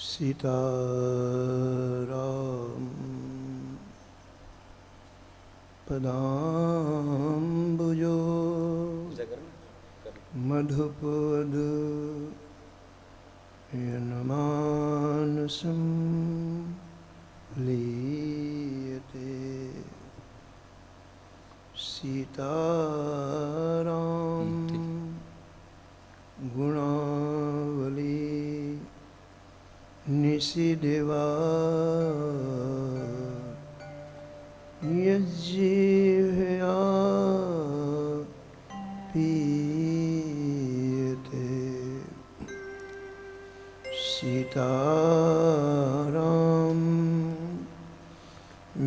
सीताराम पदाम्बुजो मधुपद यनमानसं लीयते। सीताराम गुणावली निशिदेवा यज्जिह्वया पीयते। सीताराम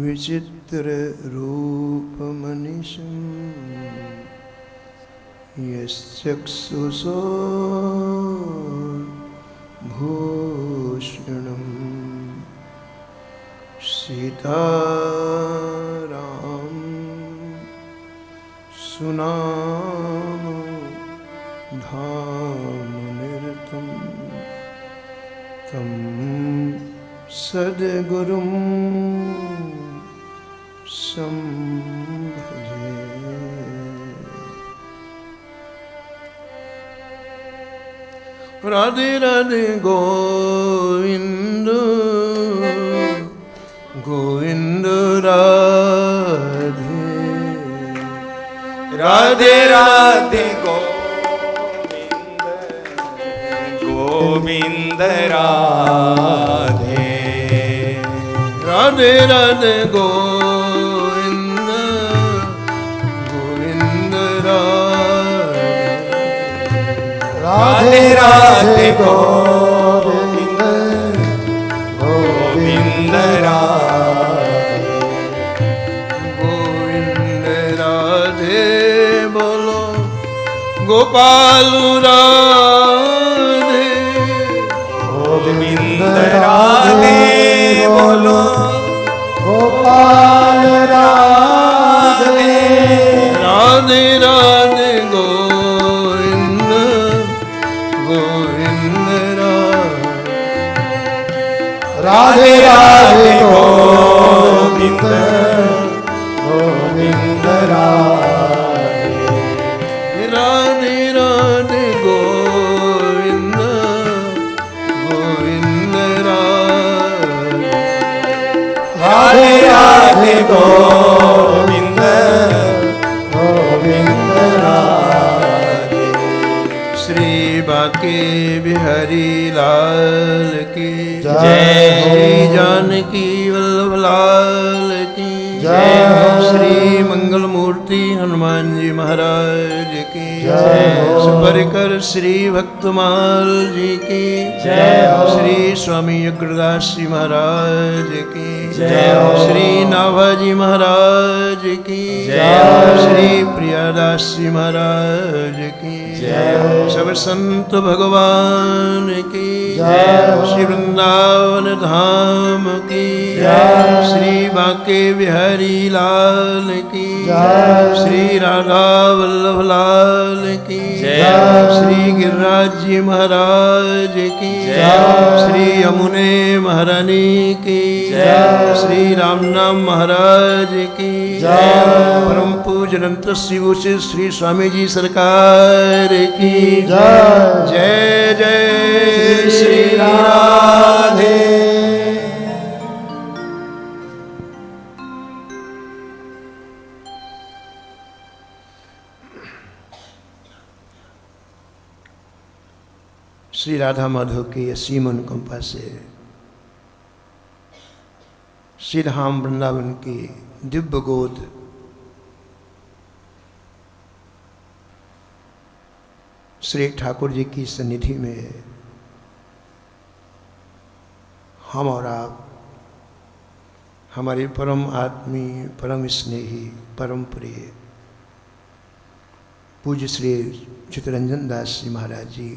विचित्र रूपमनिशं यश्चक्षुषो भूषणम्। सीताराम सुनाम धाम निरतं तं सद्गुरुं संभजे। राधे राधे गोविंद गोविंद राधे राधे राधे गोविंद गोविंद राधे राधे राधे गोविंद गोविंद राधे राधे राधे गोविंद गोविंद राधे गोविंद राधे बोलो गोपाल राधे गोविंद राधे बोलो गोपाल राधे राधे राधे गोविंद गोविंद राधे राधे गोविंद गोविंद राधे राधे राधे गोविंद गोविंद राधे राधे गोविंद गोविंद राधे। श्री बाके बिहारी लाल की जय हो। श्री जानकी वल्लभ लाल की जय हो। श्री मंगल मूर्ति हनुमान जी महाराज की जय हो। सुपरिकर श्री भक्तमाल जी की जय हो। श्री स्वामी अग्रदास जी महाराज की जय हो। श्री नाभाजी महाराज की जय हो। श्री प्रियादास जी महाराज की जय हो। सब संत भगवान की जय हो। श्री वृंदावन धाम की जय। श्री बांके बिहारी लाल की जय। श्री राधा वल्लभ लाल की जय। श्री गिरिराज जी महाराज की जय। श्री यमुने महारानी की जय। श्री रामनाम महाराज की जय। परम पूजनंत श्री श्री स्वामी जी सरकार की जय। जय जय श्री राधे। श्री राधा माधव की असीम अनुकंपा से श्री धाम वृंदावन की दिव्य गोद श्री ठाकुर जी की सन्निधि में हम और आप हमारे परम आत्मीय परम स्नेही परम प्रिय पूज्य श्री चित्तरंजन दास जी महाराज जी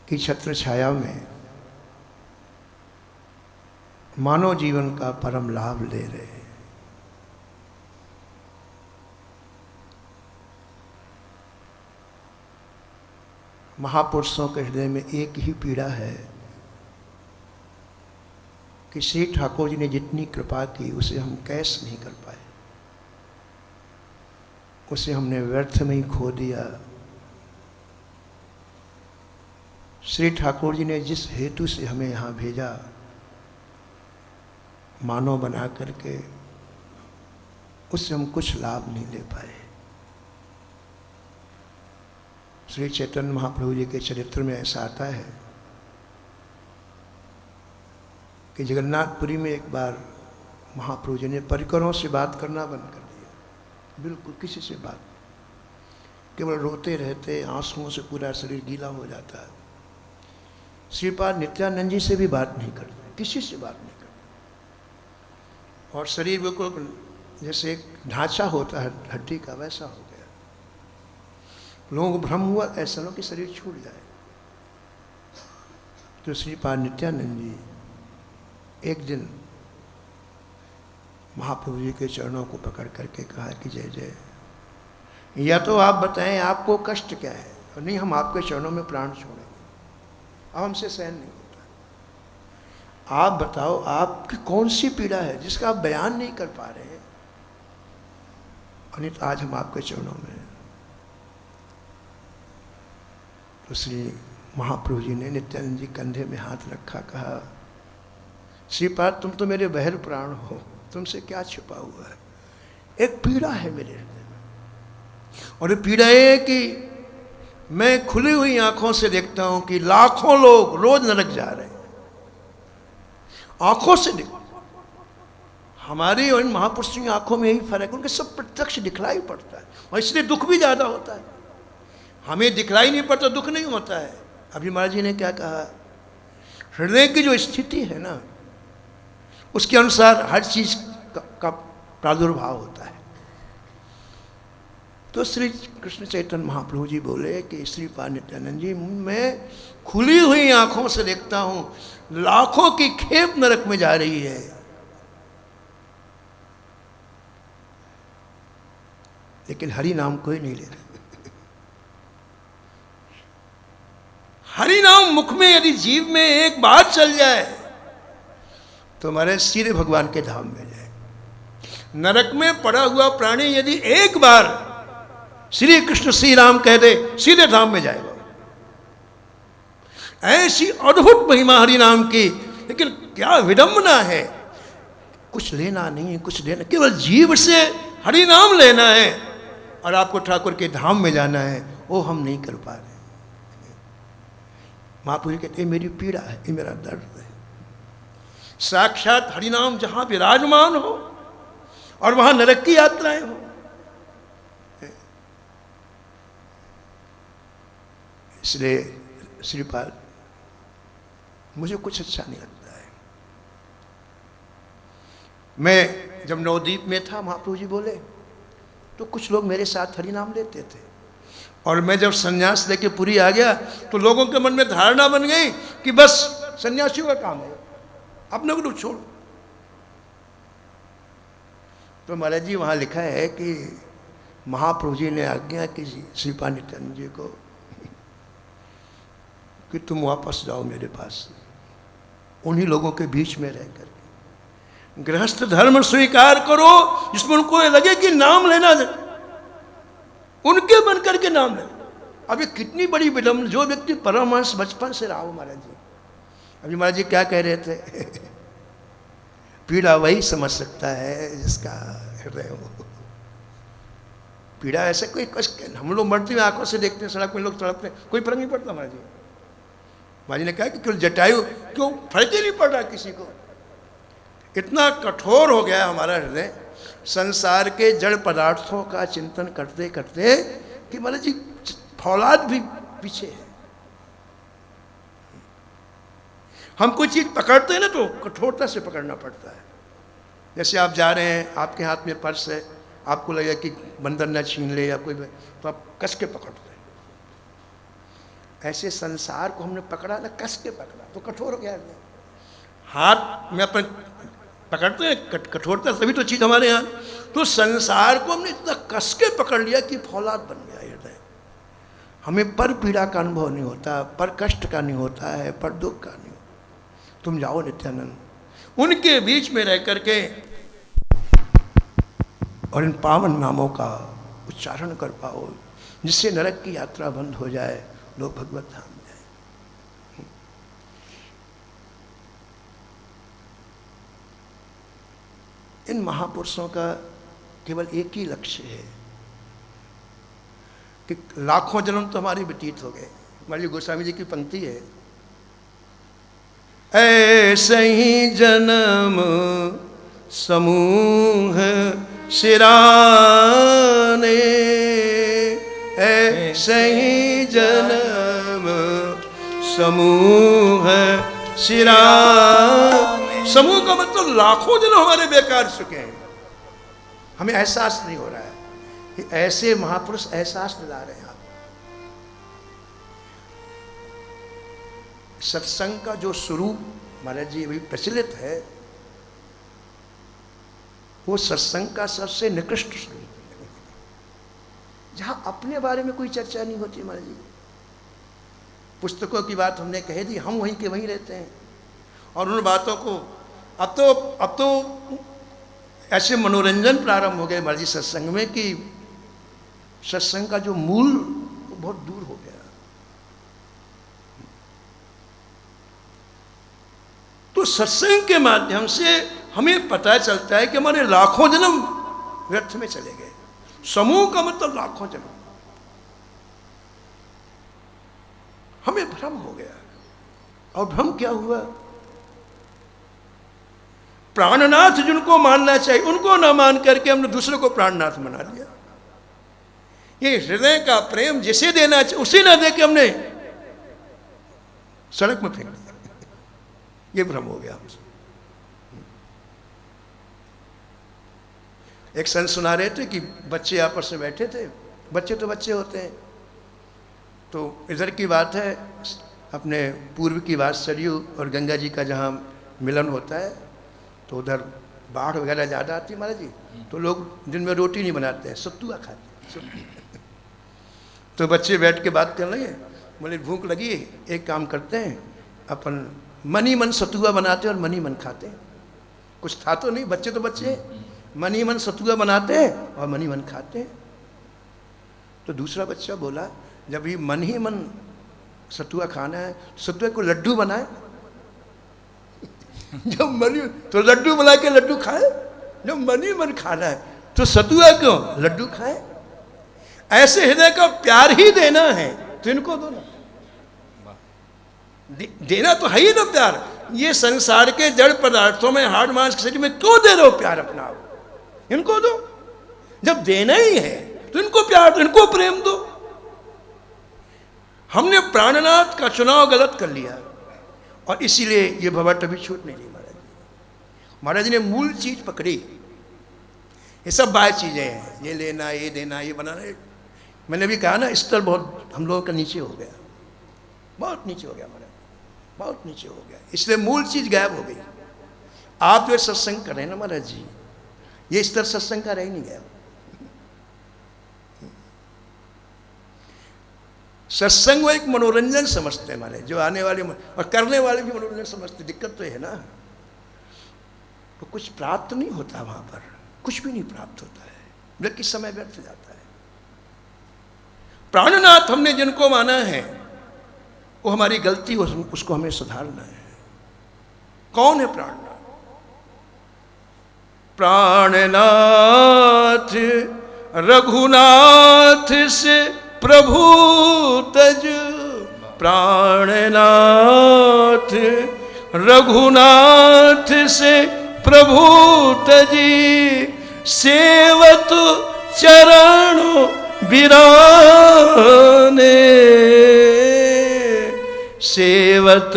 की छत्र छाया में मानव जीवन का परम लाभ ले रहे हैं। महापुरुषों के हृदय में एक ही पीड़ा है कि श्री ठाकुर जी ने जितनी कृपा की उसे हम कैस नहीं कर पाए, उसे हमने व्यर्थ में ही खो दिया। श्री ठाकुर जी ने जिस हेतु से हमें यहाँ भेजा, मानव बना करके, उससे हम कुछ लाभ नहीं ले पाए। श्री चैतन्य महाप्रभु जी के चरित्र में ऐसा आता है कि जगन्नाथपुरी में एक बार महाप्रभु जी ने परिकरों से बात करना बंद कर दिया, बिल्कुल किसी से बात, केवल रोते रहते, आंसुओं से पूरा शरीर गीला हो जाता है। श्रीपाद नित्यानंद जी से भी बात नहीं करते, किसी से बात नहीं करते, और शरीर बिल्कुल जैसे एक ढांचा होता है हड्डी का, वैसा हो गया। लोगों को भ्रम हुआ ऐसा लो कि शरीर छूट जाए। तो श्रीपाद नित्यानंद जी एक दिन महाप्रभु जी के चरणों को पकड़ करके कहा कि जय जय, या तो आप बताएं आपको कष्ट क्या है, और नहीं हम आपके चरणों में प्राण छोड़ेंगे, अब हमसे सहन नहीं होता। आप बताओ आपकी कौन सी पीड़ा है जिसका आप बयान नहीं कर पा रहे हैं, और नहीं तो आज हम आपके चरणों में। तो श्री महाप्रभु जी ने नित्यानंद जी कंधे में हाथ रखा, कहा श्रीपाद तुम तो मेरे बहर प्राण हो, तुमसे क्या छिपा हुआ है। एक पीड़ा है मेरे हृदय में, और ये पीड़ा है कि मैं खुली हुई आंखों से देखता हूं कि लाखों लोग रोज नरक जा रहे हैं, आंखों से देख। हमारी और इन महापुरुषों की आंखों में यही फर्क है, उनके सब प्रत्यक्ष दिखलाई पड़ता है, और इसलिए दुख भी ज्यादा होता है। हमें दिखलाई नहीं पड़ता, दुख नहीं होता है। अभी महाराज जी ने क्या कहा, हृदय की जो स्थिति है ना, उसके अनुसार हर चीज का प्रादुर्भाव होता है। तो श्री कृष्ण चैतन्य महाप्रभु जी बोले कि श्रीपाद नित्यानंद जी, मैं खुली हुई आंखों से देखता हूं लाखों की खेप नरक में जा रही है, लेकिन हरि नाम कोई नहीं ले रहा। हरि नाम मुख में यदि जीव में एक बार चल जाए तो हमारे सीधे भगवान के धाम में जाए। नरक में पड़ा हुआ प्राणी यदि एक बार श्री कृष्ण श्री राम कह दे, सीधे धाम में जाएगा। ऐसी अद्भुत महिमा हरि नाम की, लेकिन क्या विडंबना है, कुछ लेना नहीं, कुछ देना, केवल जीव से हरि नाम लेना है और आपको ठाकुर के धाम में जाना है, वो हम नहीं कर पा रहे। महापुरुष कहते हैं मेरी पीड़ा है, ये मेरा दर्द है। साक्षात हरिनाम जहां विराजमान हो और वहां नरक की यात्राएं हो, इसलिए श्रीपाद मुझे कुछ अच्छा नहीं लगता है। मैं जब नवद्वीप में था, महाप्रभु जी बोले तो कुछ लोग मेरे साथ हरिनाम लेते थे, और मैं जब सन्यास लेके पुरी आ गया तो लोगों के मन में धारणा बन गई कि बस सन्यासियों का काम है, अपने को छोड़। तो महाराज जी वहाँ लिखा है कि महाप्रभु जी ने आज्ञा की श्रीपाद नित्यानंद जी को कि तुम वापस जाओ मेरे पास, उन्हीं लोगों के बीच में रहकर गृहस्थ धर्म स्वीकार करो जिसमें उनको लगे कि नाम लेना, उनके बन करके नाम लेना। अब ये कितनी बड़ी विडंबना, जो व्यक्ति परमहंस बचपन से रहा हो। महाराज जी अभी महाराज जी क्या कह रहे थे पीड़ा वही समझ सकता है जिसका हृदय हो। पीड़ा ऐसे कोई कष्ट, हम लोग मरती हुई आंखों से देखते हैं, सड़क में लोग तड़पते, कोई फर्क नहीं पड़ता। महाराज जी ने कहा कि क्यों जटायु, क्यों फर्क ही नहीं पड़ रहा किसी को। इतना कठोर हो गया हमारा हृदय संसार के जड़ पदार्थों का चिंतन करते करते कि महाराज जी फौलाद भी पीछे है। हम कोई चीज पकड़ते हैं ना तो कठोरता से पकड़ना पड़ता है। जैसे आप जा रहे हैं, आपके हाथ में पर्स है, आपको लगेगा कि बंदर न छीन ले या कोई, तो आप कस के पकड़ते हैं। ऐसे संसार को हमने पकड़ा ना, कस के पकड़ा तो कठोर हो गया। हाथ में अपन पकड़ते हैं कठोरता, तभी तो चीज हमारे यहाँ। तो संसार को हमने इतना कस के पकड़ लिया कि फौलाद बन गया हृदय। हमें पर पीड़ा का अनुभव नहीं होता, पर कष्ट का नहीं होता है, पर दुख का नहीं होता। तुम जाओ नित्यानंद, उनके बीच में रह करके और इन पावन नामों का उच्चारण कर पाओ, जिससे नरक की यात्रा बंद हो जाए, लोग भगवत धाम जाए। इन महापुरुषों का केवल एक ही लक्ष्य है कि लाखों जन्म तो हमारे व्यतीत हो गए। मान लीजिए गोस्वामी जी की पंक्ति है, ऐसे ही जन्म समूह सिराने, ऐसे ही जन्म समूह सिराने। समूह का मतलब लाखों जन्म हमारे बेकार चुके हैं, हमें एहसास नहीं हो रहा है कि ऐसे महापुरुष एहसास दिला रहे हैं। सत्संग का जो स्वरूप महाराज जी अभी प्रचलित है, वो सत्संग का सबसे निकृष्ट स्वरूप है, जहां अपने बारे में कोई चर्चा नहीं होती। महाराज जी पुस्तकों की बात हमने कह दी, हम वहीं के वहीं रहते हैं, और उन बातों को अब तो ऐसे मनोरंजन प्रारंभ हो गए महाराज जी सत्संग में कि सत्संग का जो मूल बहुत दूर हो गया। तो सत्संग के माध्यम से हमें पता चलता है कि हमारे लाखों जन्म व्यर्थ में चले गए। समूह का मतलब लाखों जन्म, हमें भ्रम हो गया। और भ्रम क्या हुआ? प्राणनाथ जिनको मानना चाहिए उनको ना मान करके हमने दूसरे को प्राणनाथ बना लिया। ये हृदय का प्रेम जिसे देना चाहिए उसे ना दे के हमने सड़क में फेंक दिया। ये भ्रम हो गया हमसे। एक संत सुना रहे थे कि बच्चे आपस में बैठे थे, बच्चे तो बच्चे होते हैं, तो इधर की बात है, अपने पूर्व की बात, सरयू और गंगा जी का जहाँ मिलन होता है, तो उधर बाढ़ वगैरह ज़्यादा आती है महाराज जी, तो लोग दिन में रोटी नहीं बनाते हैं, सत्तुआ खाते हैं। तो बच्चे बैठ के बात कर रहे हैं, बोले भूख लगी, एक काम करते हैं, अपन मन ही मन सतुआ बनाते हैं और मन ही मन खाते हैं। कुछ था तो नहीं, बच्चे तो बच्चे, मन ही मन सतुआ बनाते हैं और मन ही मन खाते हैं। तो दूसरा बच्चा बोला, जब ये मन ही मन सतुआ खाना है, सतुआ को लड्डू बनाए। जब मन तो लड्डू बना के लड्डू खाए, जब मन ही मन खाना है तो सतुआ क्यों, लड्डू खाए। ऐसे हृदय का प्यार ही देना है तो इनको दो ना, देना तो है ही ना प्यार। ये संसार के जड़ पदार्थों में, हाड़ मांस के शरीर में क्यों दे रहे हो प्यार अपना? इनको दो। जब देना ही है तो इनको प्यार दो, इनको प्रेम दो। हमने प्राणनाथ का चुनाव गलत कर लिया और इसीलिए ये भवट अभी छूट नहीं रही। महाराज जी, महाराज जी ने मूल चीज पकड़ी। ये सब बाह्य चीजें हैं, ये लेना, ये देना, ये बनाना। मैंने भी कहा ना, स्तर बहुत हम लोगों का नीचे हो गया, बहुत नीचे हो गया महाराज, बहुत नीचे हो गया। इसलिए मूल चीज गायब हो गई। आप जो सत्संग कर रहे हैं ना महाराज जी, ये स्तर सत्संग का रह ही नहीं गया। सत्संग वो एक मनोरंजन समझते हैं हमारे, जो आने वाले और करने वाले भी मनोरंजन समझते। दिक्कत तो है ना, तो कुछ प्राप्त नहीं होता वहां पर, कुछ भी नहीं प्राप्त होता है, बल्कि समय व्यर्थ जाता है। प्राणनाथ हमने जिनको माना है वो हमारी गलती, उसको हमें सुधारना है। कौन है प्राणनाथ? प्राणनाथ रघुनाथ से प्रभु तज, प्राणनाथ रघुनाथ से प्रभु तजी, सेवत चरण बिराने, सेवत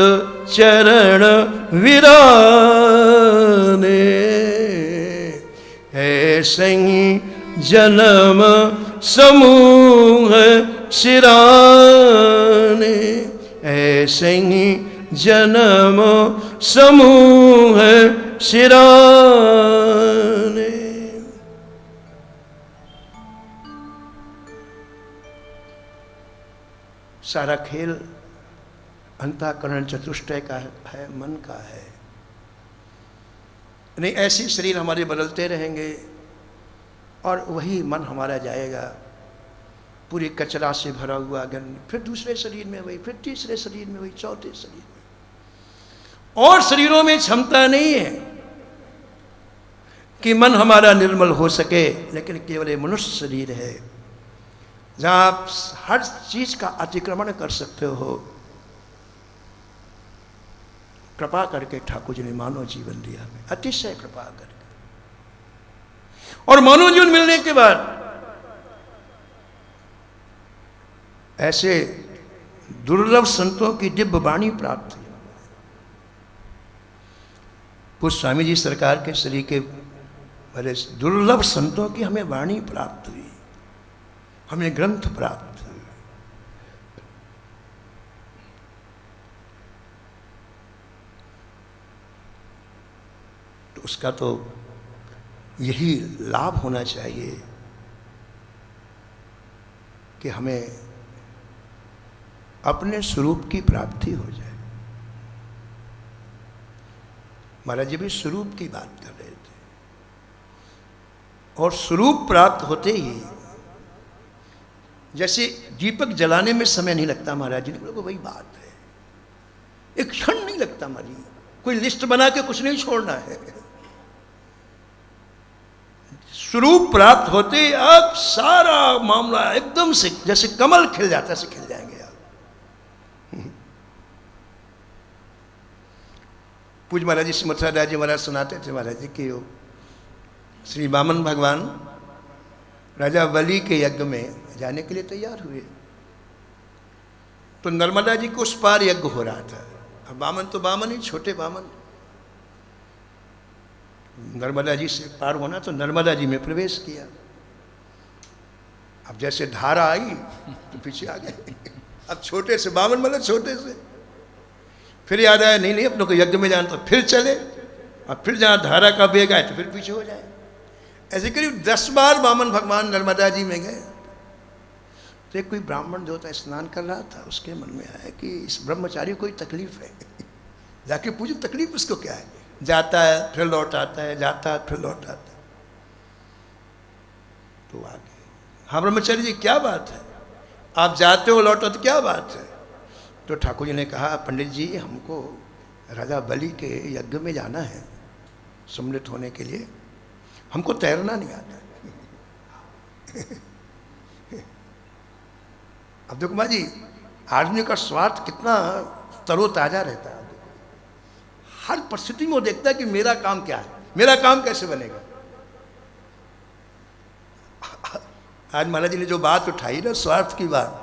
चरण विराने। ऐसे ही जन्म समूह सिराने, ऐसे ही जन्म समूह सिराने। सारा खेल अंतःकरण चतुष्टय का है, मन का है। नहीं, ऐसे शरीर हमारे बदलते रहेंगे और वही मन हमारा जाएगा पूरी कचरा से भरा हुआ गन, फिर दूसरे शरीर में वही, फिर तीसरे शरीर में वही, चौथे शरीर में। और शरीरों में क्षमता नहीं है कि मन हमारा निर्मल हो सके, लेकिन केवल ये मनुष्य शरीर है जहां आप हर चीज का अतिक्रमण कर सकते हो। कृपा करके ठाकुर जी ने मानव जीवन दिया हमें, अतिशय कृपा करके। और मानव जीवन मिलने के बाद ऐसे दुर्लभ संतों की दिव्य वाणी प्राप्त हुई। कुछ स्वामी जी सरकार के शरीर के बड़े दुर्लभ संतों की हमें वाणी प्राप्त हुई, हमें ग्रंथ प्राप्त हुए। तो उसका तो यही लाभ होना चाहिए कि हमें अपने स्वरूप की प्राप्ति हो जाए। महाराज जी भी स्वरूप की बात कर रहे थे, और स्वरूप प्राप्त होते ही जैसे दीपक जलाने में समय नहीं लगता, महाराज जी ने बोला वही बात है, एक क्षण नहीं लगता। हमारी कोई लिस्ट बना के कुछ नहीं छोड़ना है। स्वरूप प्राप्त होते अब सारा मामला एकदम से जैसे कमल खिल जाता से खिल जाएंगे आप। पूज महाराज जी मथुरा दास जी महाराज सुनाते थे महाराज जी कि श्री वामन भगवान राजा बलि के यज्ञ में जाने के लिए तैयार हुए, तो नर्मदा जी को उस पार यज्ञ हो रहा था। अब वामन तो वामन ही, छोटे वामन, नर्मदा जी से पार होना तो नर्मदा जी में प्रवेश किया। अब जैसे धारा आई तो पीछे आ गए। अब छोटे से वामन मतलब छोटे से, फिर याद आया नहीं अपनों को यज्ञ में जाना, तो फिर चले, और फिर जहाँ धारा का वेग आए तो फिर पीछे हो जाए। ऐसे करीब 10 बार वामन भगवान नर्मदा जी में गए। तो एक कोई ब्राह्मण जो था स्नान कर रहा था, उसके मन में आया कि इस ब्रह्मचारी को कोई तकलीफ है। जाके पूछो तकलीफ उसको क्या है। जाता है फिर लौट आता है, जाता है फिर लौट आता है। तो आगे, हाँ ब्रह्मचारी जी क्या बात है, आप जाते हो लौटो तो क्या बात है। तो ठाकुर जी ने कहा पंडित जी हमको राजा बलि के यज्ञ में जाना है सम्मिलित होने के लिए, हमको तैरना नहीं आता। अब देखो माँ जी, आदमी का स्वार्थ कितना तरोताजा रहता है। हर परिस्थिति में वो देखता है कि मेरा काम क्या है, मेरा काम कैसे बनेगा। आज महाराज जी ने जो बात उठाई ना, स्वार्थ की बात,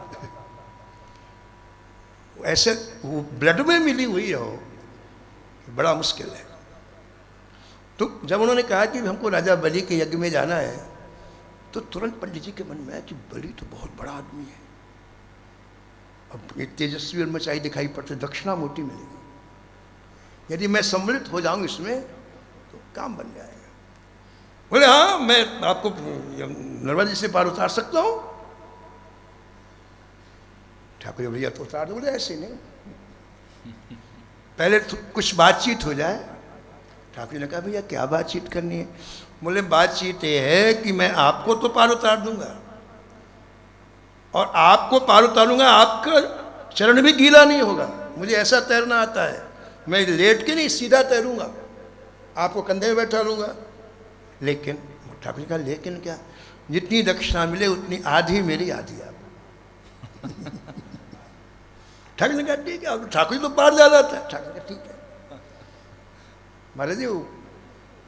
ऐसे वो ब्लड में मिली हुई हो, बड़ा मुश्किल है। तो जब उन्होंने कहा कि हमको राजा बलि के यज्ञ में जाना है, तो तुरंत पंडित जी के मन में आया कि बलि तो बहुत बड़ा आदमी है, अब एक तेजस्वी और मचाई दिखाई पड़ते, दक्षिणा मोटी मिलेगी, यदि मैं सम्मिलित हो जाऊं इसमें तो काम बन जाएगा। बोले हाँ मैं आपको नर्मदा जी से पार उतार सकता हूं। ठाकुर जी भैया तो उतार दो। बोले ऐसे नहीं, पहले तो कुछ बातचीत हो जाए। ठाकुर जी ने कहा भैया क्या बातचीत करनी है। बोले बातचीत ये है कि मैं आपको तो पार उतार दूंगा, और आपको पार उतारूंगा, आपका चरण भी गीला नहीं होगा। मुझे ऐसा तैरना आता है, मैं लेट के नहीं सीधा तैरूंगा, आपको कंधे में बैठा लूंगा। लेकिन ठाकुर जी कहा लेकिन क्या, जितनी दक्षिणा मिले उतनी आधी मेरी आधी आप। ठाकुर ने कहा ठीक है। ठाकुर जी तो पार जा रहा था। ठाकुर ने कहा ठीक है। महाराज जी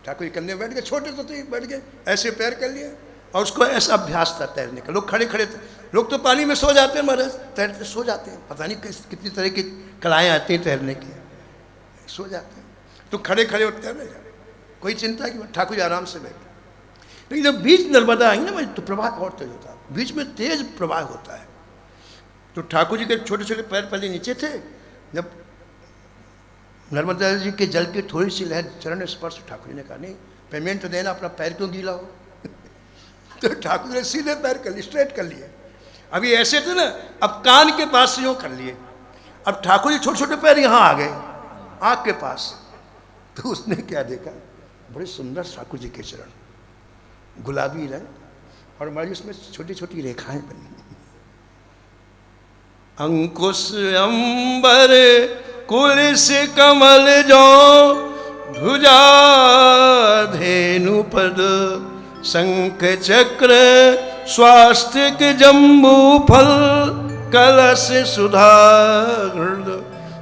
ठाकुर जी कंधे में बैठ गए, छोटे तो थे, बैठ गए, ऐसे पैर कर लिए, और उसको ऐसा अभ्यास था तैरने का। लोग खड़े खड़े थे, लोग तो पानी में सो जाते हैं महाराज, तैरते सो जाते हैं, पता नहीं कितनी तरह की कलाएँ आती हैं तैरने की, सो जाते हैं। तो खड़े खड़े और तैरने जाते, कोई चिंता कि ठाकुर जी आराम से बैठे। लेकिन जब बीच नर्मदा आई ना तो प्रवाह और तेज होता है, बीच में तेज प्रवाह होता है। तो ठाकुर जी के छोटे छोटे पैर पहले नीचे थे, जब नर्मदा जी के जल की थोड़ी सी लहर चरण स्पर्श, ठाकुर जी ने कहा नहीं पेमेंट तो देना, अपना पैर क्यों गीला हो। तो ठाकुर ने सीधे पैर कर लिए, स्ट्रेट कर लिए। अभी ऐसे थे ना, अब कान के पास से यूँ कर लिए। अब ठाकुर जी छोटे छोटे पैर यहाँ आ गए आँख के पास। तो उसने क्या देखा, बड़े सुंदर ठाकुर जी के चरण, गुलाबी रंग, और हमारी उसमें छोटी छोटी रेखाएं बनी। अंकुश अंबर कुलिस कमल जो, भुजा धेनु पद, शंख चक्र स्वास्तिक जम्बू फल, कलश सुधा।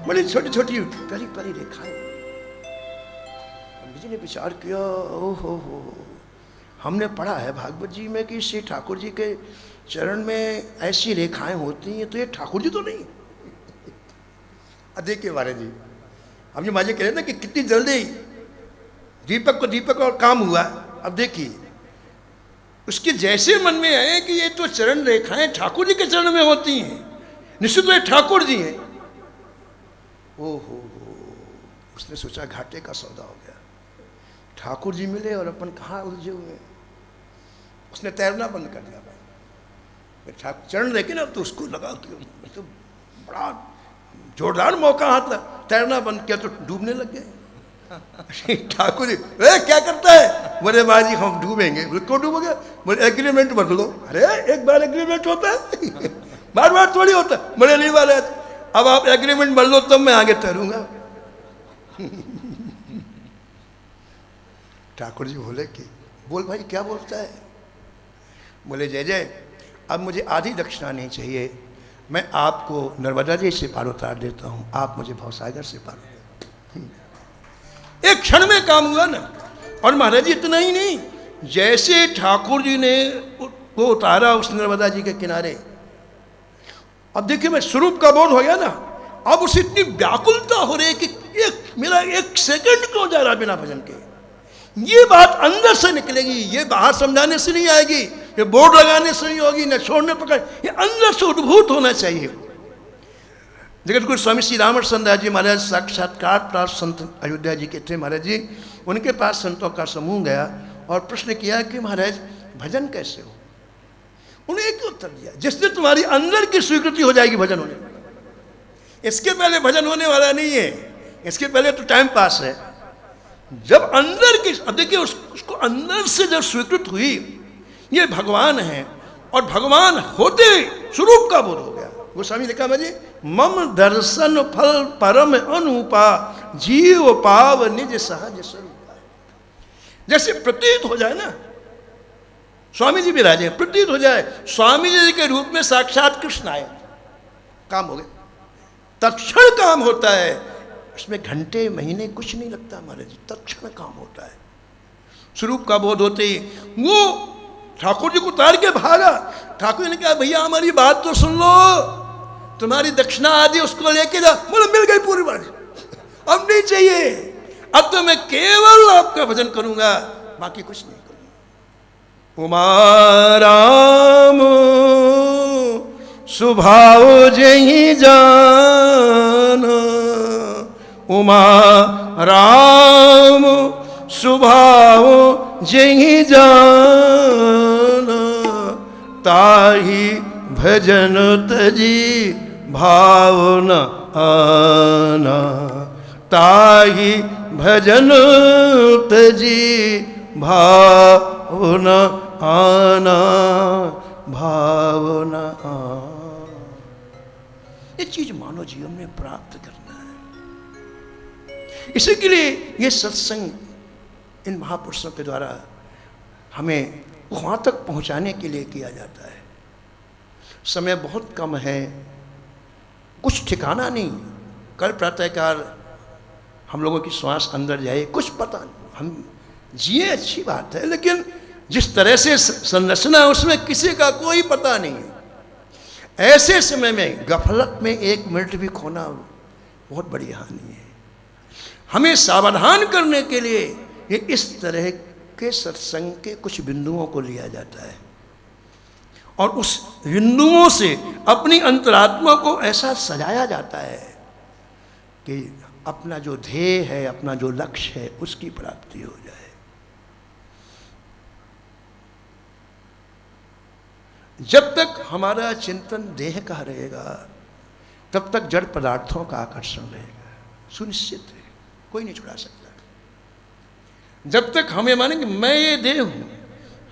बड़ी छोटी छोटी प्यारी प्यारी रेखाएं। पंडित जी ने विचार किया, ओहो हो, हमने पढ़ा है भागवत जी में कि श्री ठाकुर जी के चरण में ऐसी रेखाएं होती हैं, तो ये ठाकुर जी तो नहीं। अब देखिए महाराज जी, हम जो माजे कह रहे ना कि कितनी जल्दी दीपक को दीपक और काम हुआ। अब देखिए उसके जैसे मन में आए कि ये तो चरण रेखाएं ठाकुर जी के चरण में होती हैं, निश्चित तो ये ठाकुर जी हैं। ओहो, उसने सोचा घाटे का सौदा हो गया, ठाकुर जी मिले और अपन कहाँ उलझे हुए। उसने तैरना बंद कर दिया। ठाकुर चरण देखे ना तो उसको लगा कि तो बड़ा जोरदार मौका हाथ लगा, तैरना बंद किया तो डूबने लग गए। ठाकुर जी क्या करता है? बोले महाराज जी हम डूबेंगे। बोले क्यों डूबोगे? बोले एग्रीमेंट बदल लो। अरे एक बार एग्रीमेंट होता है, बार बार थोड़ी होता है। बोले नहीं वाले, अब आप एग्रीमेंट बदल लो तब मैं आगे तैरूंगा। ठाकुर जी बोले कि बोल भाई क्या बोलता है? बोले जय जय, अब मुझे आधी दक्षिणा नहीं चाहिए, मैं आपको नर्मदा जी से पार उतार देता हूँ, आप मुझे भवसागर से पार उतार। एक क्षण में काम हुआ ना। और महाराज जी इतना ही नहीं, जैसे ठाकुर जी ने वो उतारा उस नर्मदा जी के किनारे, अब देखिए मैं स्वरूप का बोध हो गया ना। अब उसे इतनी व्याकुलता हो रही है कि मेरा एक सेकंड क्यों जा रहा बिना भजन के। ये बात अंदर से निकलेगी, ये बाहर समझाने से नहीं आएगी, ये बोर्ड लगाने से नहीं होगी, न छोड़ने पकड़, ये अंदर से उद्भूत होना चाहिए। जगत गुरु स्वामी श्री रामकृष्ण दास जी महाराज साक्षात्कार प्राप्त संत अयोध्या जी के थे महाराज जी। उनके पास संतों का समूह गया और प्रश्न किया कि महाराज भजन कैसे हो? उन्हें एक उत्तर दिया, जिससे तुम्हारी अंदर की स्वीकृति हो जाएगी भजन होने वाला। इसके पहले भजन होने वाला नहीं है, इसके पहले तो टाइम पास है। जब अंदर की, अब देखिए उसको अंदर से जब स्वीकृत हुई ये भगवान है, और भगवान होते स्वरूप का बोध हो गया। गोस्वामी लिखा भाई, मम दर्शन फल परम अनुपा, जीव पाव निज सहज स्वरूपा। जैसे प्रतीत हो जाए ना, स्वामी जी विराजे, प्रतीत हो जाए स्वामी जी के रूप में साक्षात कृष्ण आए, काम हो गया, तत्क्षण काम होता है। उसमें घंटे महीने कुछ नहीं लगता महाराज जी, तत्क्षण काम होता है। स्वरूप का बोध होते ही वो ठाकुर जी को उतार के भागा। ठाकुर जी ने कहा भैया हमारी बात तो सुन लो, तुम्हारी दक्षिणा आदि उसको लेके जा। बोले मिल गई पूरी बात, अब नहीं चाहिए, अब तो मैं केवल आपका भजन करूंगा, बाकी कुछ नहीं करूंगा। उमा राम सुभाव जही जान, उमा राम सुभाव जही जान, ताही भजन तजी भावना आना, ताही भजन तजी भावना आना, भावना आना। ये चीज मानव जीवन में प्राप्त करना है। इसी के लिए ये सत्संग इन महापुरुषों के द्वारा हमें वहां तक पहुंचाने के लिए किया जाता है। समय बहुत कम है, कुछ ठिकाना नहीं। कल प्रातःकाल हम लोगों की श्वास अंदर जाए कुछ पता नहीं, हम जिए अच्छी बात है, लेकिन जिस तरह से संरचना है उसमें किसी का कोई पता नहीं है। ऐसे समय में गफलत में एक मिनट भी खोना बहुत बड़ी हानि है। हमें सावधान करने के लिए ये इस तरह के सत्संग के कुछ बिंदुओं को लिया जाता है, और उस बिंदुओं से अपनी अंतरात्मा को ऐसा सजाया जाता है कि अपना जो ध्येय है, अपना जो लक्ष्य है, उसकी प्राप्ति हो जाए। जब तक हमारा चिंतन देह का रहेगा तब तक जड़ पदार्थों का आकर्षण रहेगा, सुनिश्चित है, कोई नहीं छुड़ा सकता। जब तक हमें मानेंगे मैं ये देह हूँ,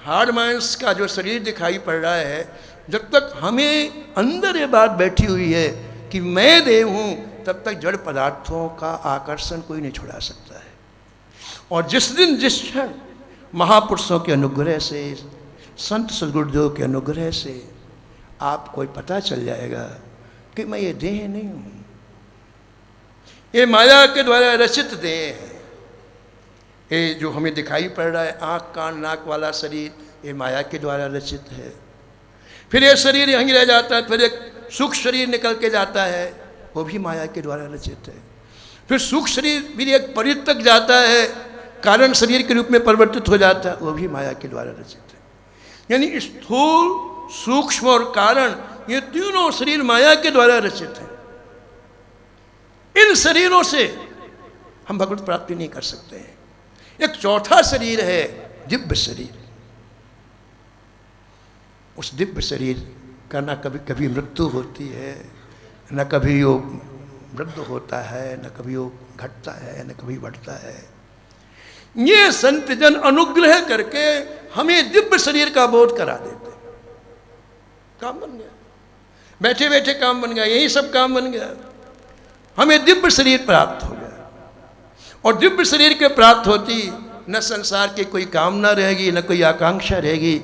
हाड़ मांस का जो शरीर दिखाई पड़ रहा है, जब तक हमें अंदर ये बात बैठी हुई है कि मैं देह हूँ, तब तक जड़ पदार्थों का आकर्षण कोई नहीं छुड़ा सकता है। और जिस दिन जिस क्षण महापुरुषों के अनुग्रह से, संत सद्गुरुदेव के अनुग्रह से आपको पता चल जाएगा कि मैं ये देह नहीं हूँ, ये माया के द्वारा रचित देह है। ये जो हमें दिखाई पड़ रहा है आँख कान नाक वाला शरीर, ये माया के द्वारा रचित है। फिर ये शरीर यहीं रह जाता है, फिर एक सूक्ष्म शरीर निकल के जाता है, वो भी माया के द्वारा रचित है। फिर सूक्ष्म शरीर भी एक परिध तक जाता है, कारण शरीर के रूप में परिवर्तित हो जाता है, वो भी माया के द्वारा रचित है। यानी स्थूल, सूक्ष्म और कारण, ये तीनों शरीर माया के द्वारा रचित है। इन शरीरों से हम भगवत प्राप्ति नहीं कर सकते हैं। एक चौथा शरीर है दिव्य शरीर। उस दिव्य शरीर का ना कभी कभी मृत्यु होती है, न कभी वो वृद्ध होता है, न कभी वो घटता है, न कभी बढ़ता है। ये संत जन अनुग्रह करके हमें दिव्य शरीर का बोध करा देते। काम बन गया, बैठे बैठे काम बन गया, यही सब काम बन गया। हमें दिव्य शरीर प्राप्त हो गया, और दिव्य शरीर के प्राप्त होती न संसार की कोई कामना रहेगी, न कोई आकांक्षा रहेगी।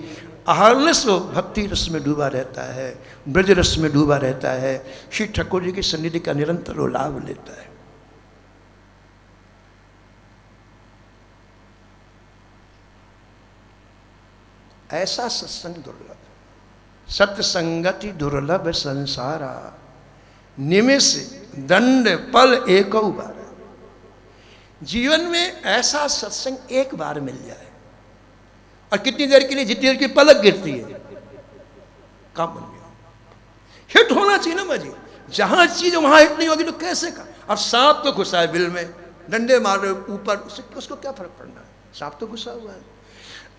अहर्निश वो भक्ति रस में डूबा रहता है, ब्रज रस में डूबा रहता है, श्री ठाकुर जी की सन्निधि का निरंतर वो लाभ लेता है। ऐसा सत्संग दुर्लभ, सत्संगति दुर्लभ संसारा, निमिष दंड पल एक बार। जीवन में ऐसा सत्संग एक बार मिल जाए, और कितनी देर के लिए, जितनी देर की पलक गिरती है, काम बन गया। हिट होना चाहिए ना बाजी, जहां चीज वहां हिट नहीं होगी तो कैसे का। अब सांप तो घुसा है बिल में, डंडे मार रहे ऊपर, उसको क्या फर्क पड़ना है, सांप तो घुसा हुआ है।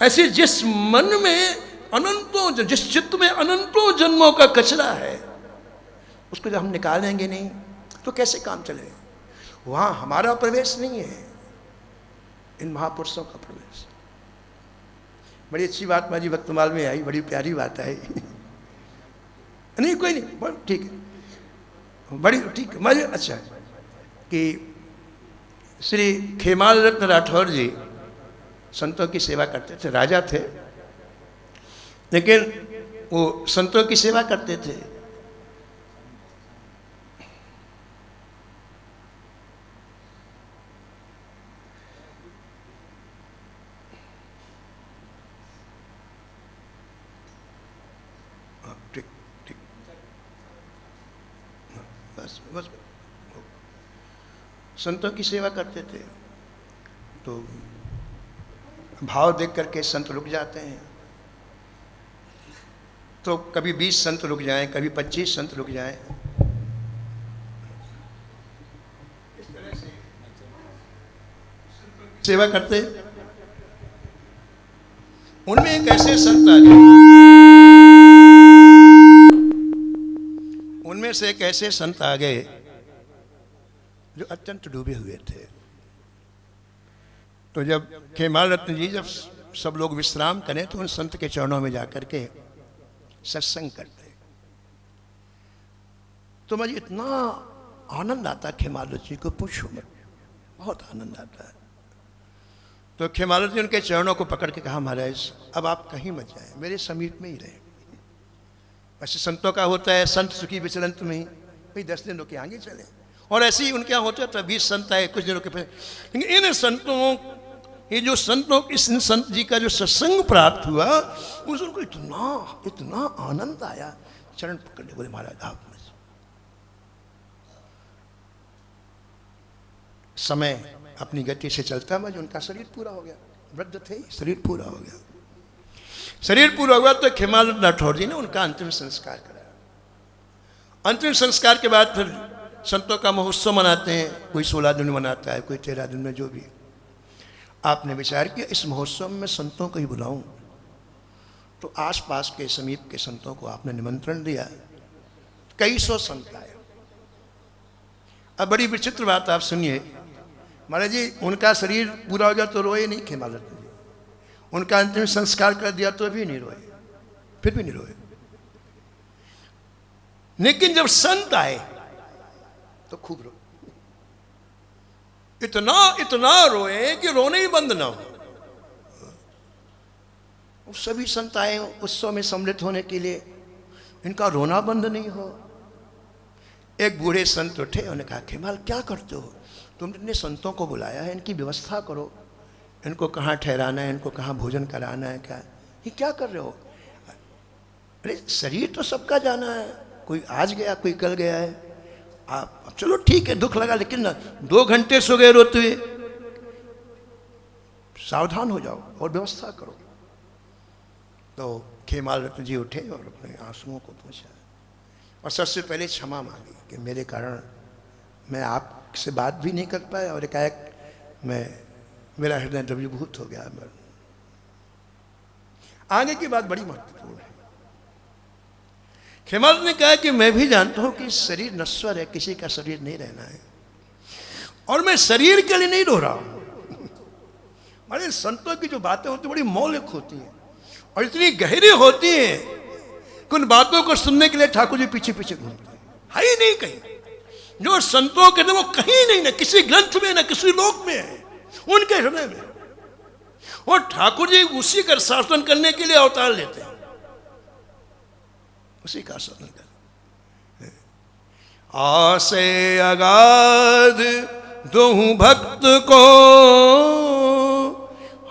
ऐसे जिस मन में अनंतों, जिस चित्त में अनंतों जन्मों का कचरा है, उसको जब हम निकालेंगे नहीं तो कैसे काम चलेगा। वहां हमारा प्रवेश नहीं है, इन महापुरुषों का प्रवेश। बड़ी अच्छी बात माजी वक्तमाल में आई, बड़ी प्यारी बात आई। नहीं कोई नहीं, ठीक है, बड़ी ठीक माजी। अच्छा कि श्री खेमाल रत्न राठौर जी संतों की सेवा करते थे, राजा थे, लेकिन वो संतों की सेवा करते थे। ठीक ठीक, बस बस संतों की सेवा करते थे, तो भाव देख करके संत रुक जाते हैं। तो कभी 20 संत रुक जाएं, कभी 25 संत रुक जाएं। इस तरह से सेवा करते। उनमें एक ऐसे संत आ गए, उनमें से एक ऐसे संत आ गए जो अत्यंत डूबे हुए थे। तो जब खेमाल रत्न जी जब सब लोग विश्राम करें तो उन संत के चरणों में जाकर के सत्संग करते, तो मुझे इतना आनंद आता खेमाल रत्न जी को, पूछो मत, बहुत आनंद आता है। तो खेमाल रत्न जी उनके चरणों को पकड़ के कहा, महाराज अब आप कहीं मत जाएं, मेरे समीप में ही रहे। वैसे संतों का होता है संत सुखी विचलंत में ही, भाई 10 दिन रुके आगे चले, और ऐसे ही उनके यहाँ होता है। 20 संत आए कुछ दिनों के पहले, लेकिन इन संतों, ये जो संतों, इस संत जी का जो सत्संग प्राप्त हुआ, उसको इतना इतना आनंद आया, चरण पकड़ने बोले महाराज आप में। समय अपनी गति से चलता, मैं उनका शरीर पूरा हो गया, वृद्ध थे, शरीर पूरा हो गया। शरीर पूरा हुआ तो खेमाल राठौर जी ने उनका अंतिम संस्कार कराया। अंतिम संस्कार के बाद फिर संतों का महोत्सव मनाते हैं, कोई 16 दिन मनाता है, कोई 13 दिन में, जो भी। आपने विचार किया इस महोत्सव में संतों को ही बुलाऊं, तो आसपास के समीप के संतों को आपने निमंत्रण दिया, कई सौ संत आए। अब बड़ी विचित्र बात आप सुनिए महाराज जी उनका शरीर पूरा हो गया तो रोए नहीं खेमाल रत्न जी, उनका अंतिम संस्कार कर दिया तो भी नहीं रोए, फिर भी नहीं रोए। लेकिन जब संत आए तो खूब रोए, इतना इतना रोए कि रोने ही बंद ना हो। सभी संत आए उत्सव में सम्मिलित होने के लिए, इनका रोना बंद नहीं हो। एक बूढ़े संत उठे, उन्होंने कहा खेमाल क्या करते हो, तुमने इतने संतों को बुलाया है, इनकी व्यवस्था करो, इनको कहाँ ठहराना है, इनको कहाँ भोजन कराना है, क्या ये क्या कर रहे हो? अरे शरीर तो सबका जाना है, कोई आज गया कोई कल गया है, आप चलो ठीक है दुख लगा, लेकिन 2 घंटे सो गए रोते हुए, सावधान हो जाओ और व्यवस्था करो। तो खेमाल रत्न जी उठे और अपने आंसुओं को पूछा और सबसे पहले क्षमा मांगी कि मेरे कारण मैं आपसे बात भी नहीं कर पाया और एकाएक मेरा हृदय द्रवीभूत हो गया। आगे की बात बड़ी महत्वपूर्ण है। खेमाल ने कहा कि मैं भी जानता हूं कि शरीर नश्वर है, किसी का शरीर नहीं रहना है, और मैं शरीर के लिए नहीं रो रहा हूं। हमारे संतों की जो बातें होती बड़ी मौलिक होती हैं और इतनी गहरी होती हैं कि उन बातों को सुनने के लिए ठाकुर जी पीछे पीछे घूमते हैं। है ही नहीं कहीं जो संतों के वो कहीं नहीं, ना किसी ग्रंथ में, ना किसी लोक में है, उनके हृदय में। और ठाकुर जी उसी का शासन करने के लिए अवतार लेते हैं, उसी का शासन करते। आसे अगाध दोहु भक्त को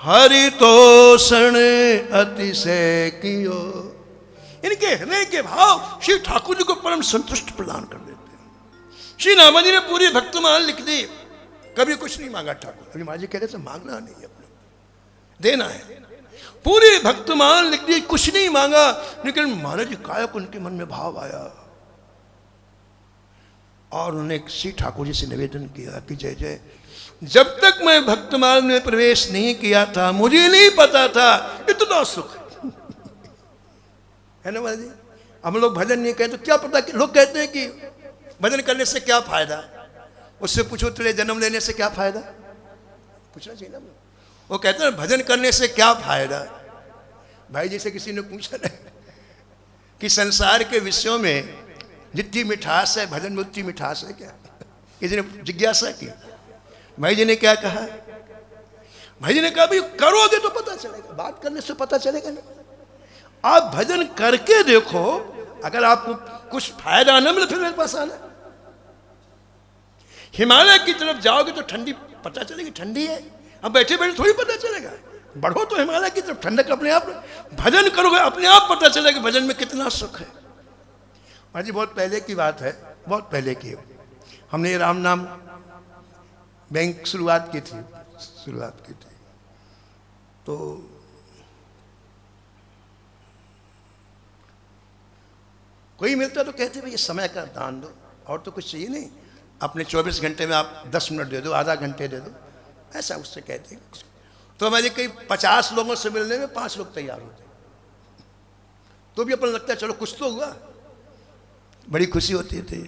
हरितोषण अतिशय कियो। इनके हृदय के भाव श्री ठाकुर जी को परम संतुष्ट प्रदान कर देते हैं। श्री नामा जी ने पूरी भक्तमाल लिख दी, कभी कुछ नहीं मांगा ठाकुर। अभी महाराज जी कह रहे थे मांगना नहीं है, अपने देना है। पूरी भक्तमाल लिख दी, कुछ नहीं मांगा, लेकिन महाराज जी कायक उनके मन में भाव आया और उन्होंने श्री ठाकुर जी से निवेदन किया कि जय जय, जब तक मैं भक्तमाल में प्रवेश नहीं किया था मुझे नहीं पता था इतना सुख है ना महाराज जी। हम लोग भजन नहीं कहते तो क्या पता कि लोग कहते हैं कि भजन करने से क्या फायदा, उससे पूछो तेरे जन्म लेने से क्या फायदा, पूछना चाहिए ना। वो कहते हैं भजन करने से क्या फायदा। भाई जी से किसी ने पूछा ना कि संसार के विषयों में जितनी मिठास है भजन में उतनी मिठास है क्या, किसी ने जिज्ञासा की। भाई जी ने क्या कहा, भाई जी ने कहा भाई करोगे तो पता चलेगा, बात करने से पता चलेगा ना। आप भजन करके देखो, अगर आपको कुछ फायदा न मिले फिर मेरे पास आना। हिमालय की तरफ जाओगे तो ठंडी पता चलेगी, ठंडी है, अब बैठे बैठे थोड़ी पता चलेगा। बढ़ो तो हिमालय की तरफ, ठंडक अपने आप, भजन करोगे अपने आप पता चलेगा भजन में कितना सुख है। महाराज जी बहुत पहले की बात है, बहुत पहले की, हमने राम नाम बैंक शुरुआत की थी, तो कोई मिलता तो कहते भाई समय का दान दो, और तो कुछ चाहिए नहीं, अपने 24 घंटे में आप 10 मिनट दे दो, आधा घंटे दे दो, ऐसा उससे कहते हैं। तो हमारे कई 50 लोगों से मिलने में 5 लोग तैयार होते, तो भी अपन लगता है चलो कुछ तो हुआ, बड़ी खुशी होती थी।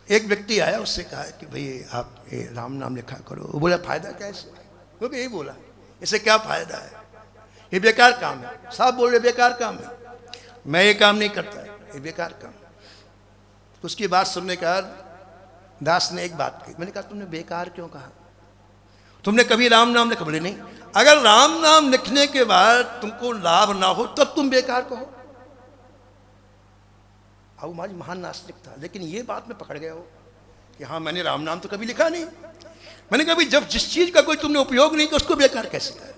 एक व्यक्ति आया, उससे कहा कि भाई आप ये राम नाम लिखा करो। वो बोला फायदा क्या है इससे, वो भी यही बोला इससे क्या फायदा है, ये बेकार काम है। साहब बोल रहे बेकार काम है, मैं ये काम नहीं करता, ये बेकार काम। तो उसकी बात सुनने के बाद दास ने एक बात कही, मैंने कहा तुमने बेकार क्यों कहा, तुमने कभी राम नाम लिखा? बोले नहीं, अगर राम नाम लिखने के बाद तुमको लाभ ना हो तब तुम बेकार कहो। अब हमारी महान नास्तिक था, लेकिन ये बात में पकड़ गया हो कि हाँ मैंने राम नाम तो कभी लिखा नहीं। मैंने कहा जब जिस चीज का कोई तुमने उपयोग नहीं किया उसको बेकार कैसे कहे,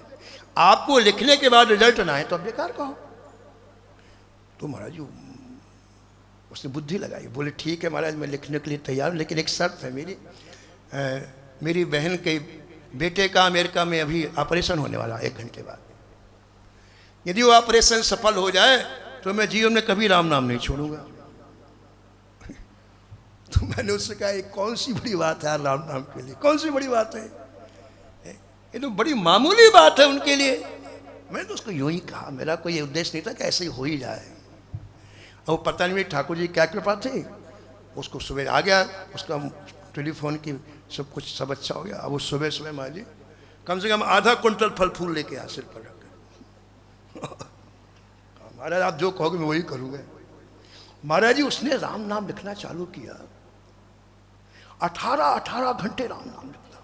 आपको लिखने के बाद रिजल्ट ना आए तो अब बेकार कहो। तो महाराज जी उसने बुद्धि लगाई, बोले ठीक है महाराज मैं लिखने के लिए तैयार हूँ, लेकिन एक शर्त है मेरी बहन के बेटे का अमेरिका में अभी ऑपरेशन होने वाला 1 घंटे बाद, यदि वो ऑपरेशन सफल हो जाए तो मैं जीवन में कभी राम नाम नहीं छोड़ूंगा। तो मैंने उससे कहा कौन सी बड़ी बात है राम नाम के लिए, कौन सी बड़ी बात है, ये तो बड़ी मामूली बात है उनके लिए। मैंने तो उसको यूं ही कहा, मेरा कोई उद्देश्य नहीं था कि ऐसे ही हो ही जाए। और पता नहीं ठाकुर जी क्या कृपा थी, उसको सुबह आ गया, उसका टेलीफोन की सब कुछ सब अच्छा हो गया। अब वो सुबह सुबह महाराज जी कम से कम आधा कुंटल फल फूल लेके आ सिर पर रख। महाराज आप जो कहोगे मैं वही करूँगा। महाराज जी उसने राम नाम लिखना चालू किया, 18 घंटे राम नाम लिखता।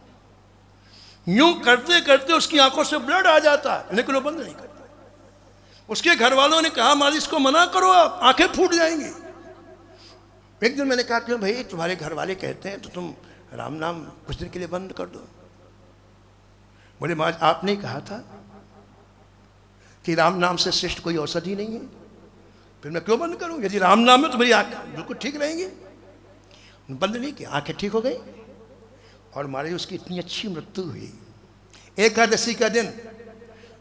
यूं करते करते उसकी आंखों से ब्लड आ जाता है, लेकिन वो बंद नहीं करता। उसके घर वालों ने कहा मालिश को मना करो, आप आंखें फूट जाएंगी। एक दिन मैंने कहा क्यों भाई, तुम्हारे घर वाले कहते हैं तो तुम राम नाम कुछ दिन के लिए बंद कर दो। बोले महाराज आपने कहा था कि राम नाम से श्रेष्ठ कोई औषधि नहीं है, फिर मैं क्यों बंद करूं? यदि राम नाम में तो मेरी आंखें बिल्कुल ठीक रहेंगी। बंद नहीं किया, आंखें ठीक हो गई। और महाराज उसकी इतनी अच्छी मृत्यु हुई। एकादशी का दिन